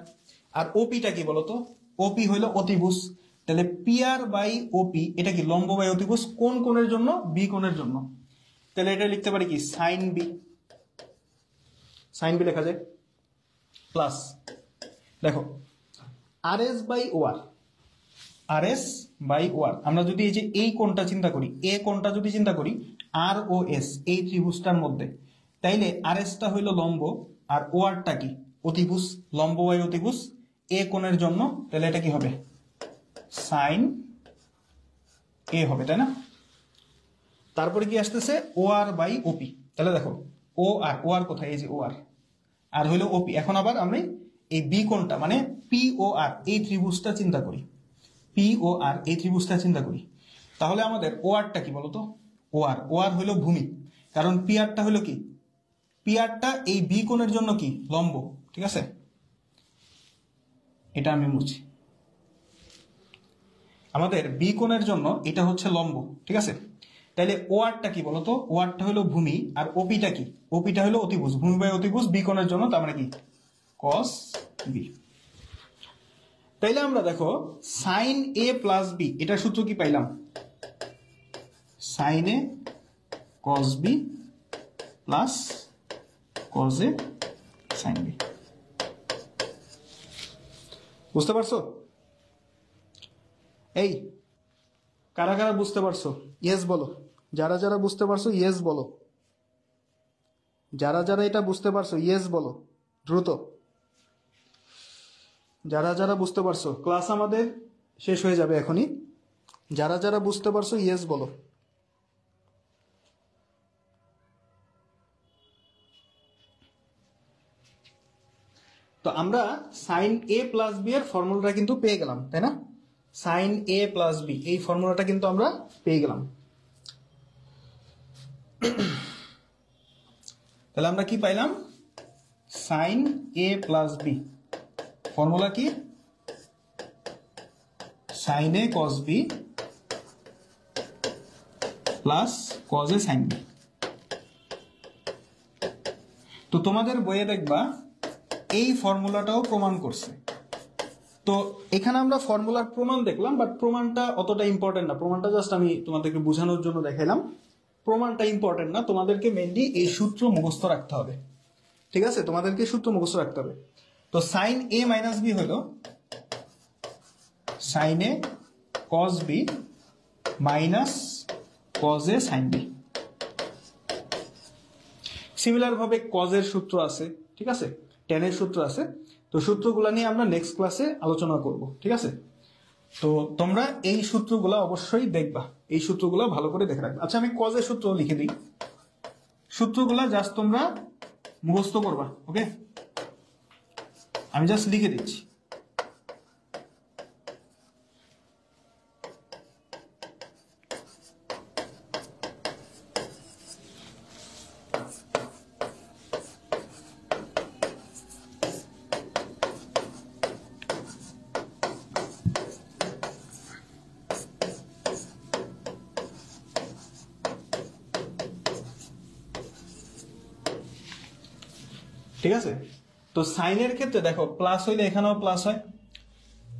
আর ওপিটা কি বলতো? ওপি হইল অতিভুজ, তাহলে পি আর বাই ওপি এটা কি? লম্ব বাই অতিভুজ, কোন কোণের জন্য? বি কোণের জন্য। তাহলে এটা লিখতে পারি কি? সাইন বি, সাইন বি লেখা যায়, প্লাস দেখো R S by O R, R S by O R, আমরা যদি এই যে এই কোণটা চিন্তা করি, এ কোণটা যদি চিন্তা করি আর ও এস এই ত্রিভুজটার মধ্যে, তাইলে আর এসটা হইল লম্ব আর ও আরটা কি? অতিভুজ, লম্ব বাই অতিভুজ এ কোণের জন্য, তাহলে এটা কি হবে? সাইন এ হবে, তাই না? তারপরে কি আসতেছে? ও আর বাই ওপি, তাহলে দেখো ও আর কোথায়? এই যে ও আর হইলো ওপি। এখন আবার আমরা এই বি কোণটা মানে পি ও আর এই ত্রিভুজটা চিন্তা করি, পি ও আর এই ত্রিভুজটা চিন্তা করি, তাহলে আমাদের ও আরটা কি বলতো? ও আর হইলো ভূমি, কারণ পি আরটা হইলো কি? পি আরটা এই বি কোণের জন্য কি? লম্ব, ঠিক আছে? এটা আমি মুছি। আমাদের বি কোণের জন্য এটা হচ্ছে লম্ব, ঠিক আছে? তাহলে ও আরটা কি বলতো? ও আরটা হলো ভূমি, আর ওপিটা কি? ওপিটা হলো অতিভুজ। ভূমি বাই অতিভুজ বি কোণের জন্য, তার মানে কি কস বি। তাইলে আমরা দেখো সাইন এ প্লাস বি, এটার সূত্র কি পাইলাম? Sign A cos B plus cos A sine B. বুঝতে পারছো? এই কারা কারা বুঝতে পারছো ইয়েস বলো। যারা যারা বুঝতে পারছো ইয়েস বলো। যারা যারা এটা বুঝতে পারছো ইয়েস বলো দ্রুত। যারা যারা বুঝতে পারছো, ক্লাস আমাদের শেষ হয়ে যাবে এখনই। যারা যারা বুঝতে পারছো ইয়েস বলো। তো আমরা সাইন এ প্লাস বি এর ফর্মুলাটা কিন্তু পেয়ে গেলাম, তাই না? সাইন এ প্লাস বি এই ফর্মুলাটা কিন্তু আমরা পেয়ে গেলাম। তাহলে আমরা কি পাইলাম? সাইন এ প্লাস বি ফর্মুলা কি? Sine A cos B plus cos A sine B. তো তোমাদের বইয়ে দেখবা এই ফর্মুলাটাও প্রমাণ করছে। তো এখানে আমরা ফর্মুলার প্রমাণ দেখলাম, বাট প্রমাণটা অতটা ইম্পর্টেন্ট না। প্রমাণটা জাস্ট আমি তোমাদেরকে বোঝানোর জন্য দেখাইলাম। প্রমাণটা ইম্পর্টেন্ট না, তোমাদেরকে মেইনলি এই সূত্র মুখস্থ রাখতে হবে, ঠিক আছে? তোমাদেরকে সূত্র মুখস্থ রাখতে হবে। তো সাইন এ মাইনাস বি হলো sign A cos B minus cos A sine B. Similar ভাবে কজের সূত্র আছে, ঠিক আছে? টেনের সূত্র আছে। তো সূত্রগুলো নিয়ে আমরা নেক্সট ক্লাসে আলোচনা করব, ঠিক আছে? তো তোমরা এই সূত্রগুলো অবশ্যই দেখবা, এই সূত্রগুলো ভালো করে দেখে রাখবা। আচ্ছা, আমি কজের সূত্র লিখে দিই। সূত্রগুলো জাস্ট তোমরা মুখস্থ করবা, ওকে? আমি জাস্ট লিখে দিচ্ছি। ঠিক আছে? তো সাইনের ক্ষেত্রে দেখো প্লাস হইলে এখানেও প্লাস হয়,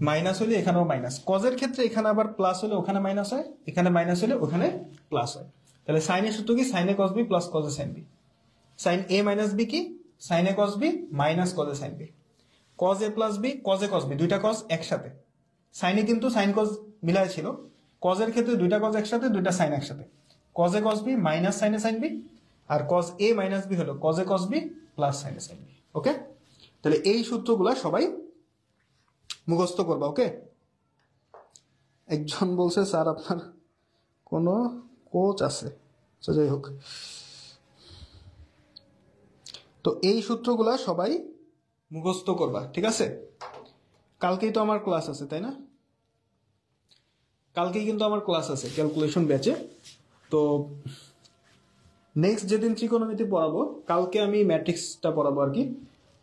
মাইনাস হইলে এখানেও মাইনাস। কজের ক্ষেত্রে এখানে আবার প্লাস হলে ওখানে মাইনাস হয়, এখানে মাইনাস হলে ওখানে প্লাস হয়। তাহলে সাইনের সূত্র কি? Sine A cos B plus cos A sine B. Sine A minus B কি? Sine A cos B minus cos A sine B. Cos A plus B, cos A cos B, দুইটা cos একসাথে। সাইনে কিন্তু sign cause মিলায় ছিল। কজের ক্ষেত্রে দুইটা cos একসাথে, দুইটা সাইন একসাথে। Cos A cos B minus sine A sine B, আর কজ এ মাইনাস বি হলো cos A cos B plus sine A sine B. Okay? তাহলে এই সূত্রগুলা সবাই মুখস্থ করবা, ওকে? একজন বলছে স্যার আপনার কোনো কোচ আছে, যাই হোক। তো এই সূত্রগুলা সবাই মুখস্থ করবা, ঠিক আছে? কালকেই তো আমার ক্লাস আছে, তাই না? কালকেই কিন্তু আমার ক্লাস আছে ক্যালকুলেশন ব্যাচে। তো নেক্সট যেদিন ত্রিকোণমিতি পড়াবো, কালকে আমি ম্যাট্রিক্সটা পড়াবো আর কি।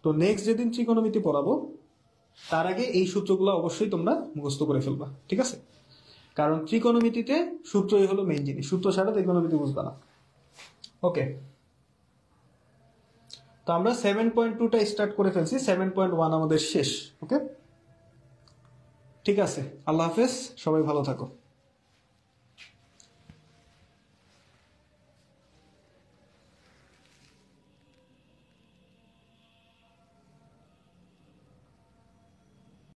তো নেক্সট যেদিন ত্রিকোণমিতি পড়াবো তার আগে এই সূত্রগুলো অবশ্যই তোমরা মুখস্থ করে ফেলবা, ঠিক আছে? কারণ ত্রিকোণমিতিতে সূত্রই হলো মেইন জিনিস। সূত্র ছাড়া ত্রিকোণমিতি বুঝবা না, ওকে? তো আমরা 7.2টা স্টার্ট করে ফেলছি, 7.1 আমাদের শেষ, ওকে? ঠিক আছে, আল্লাহ হাফেজ, সবাই ভালো থাকো।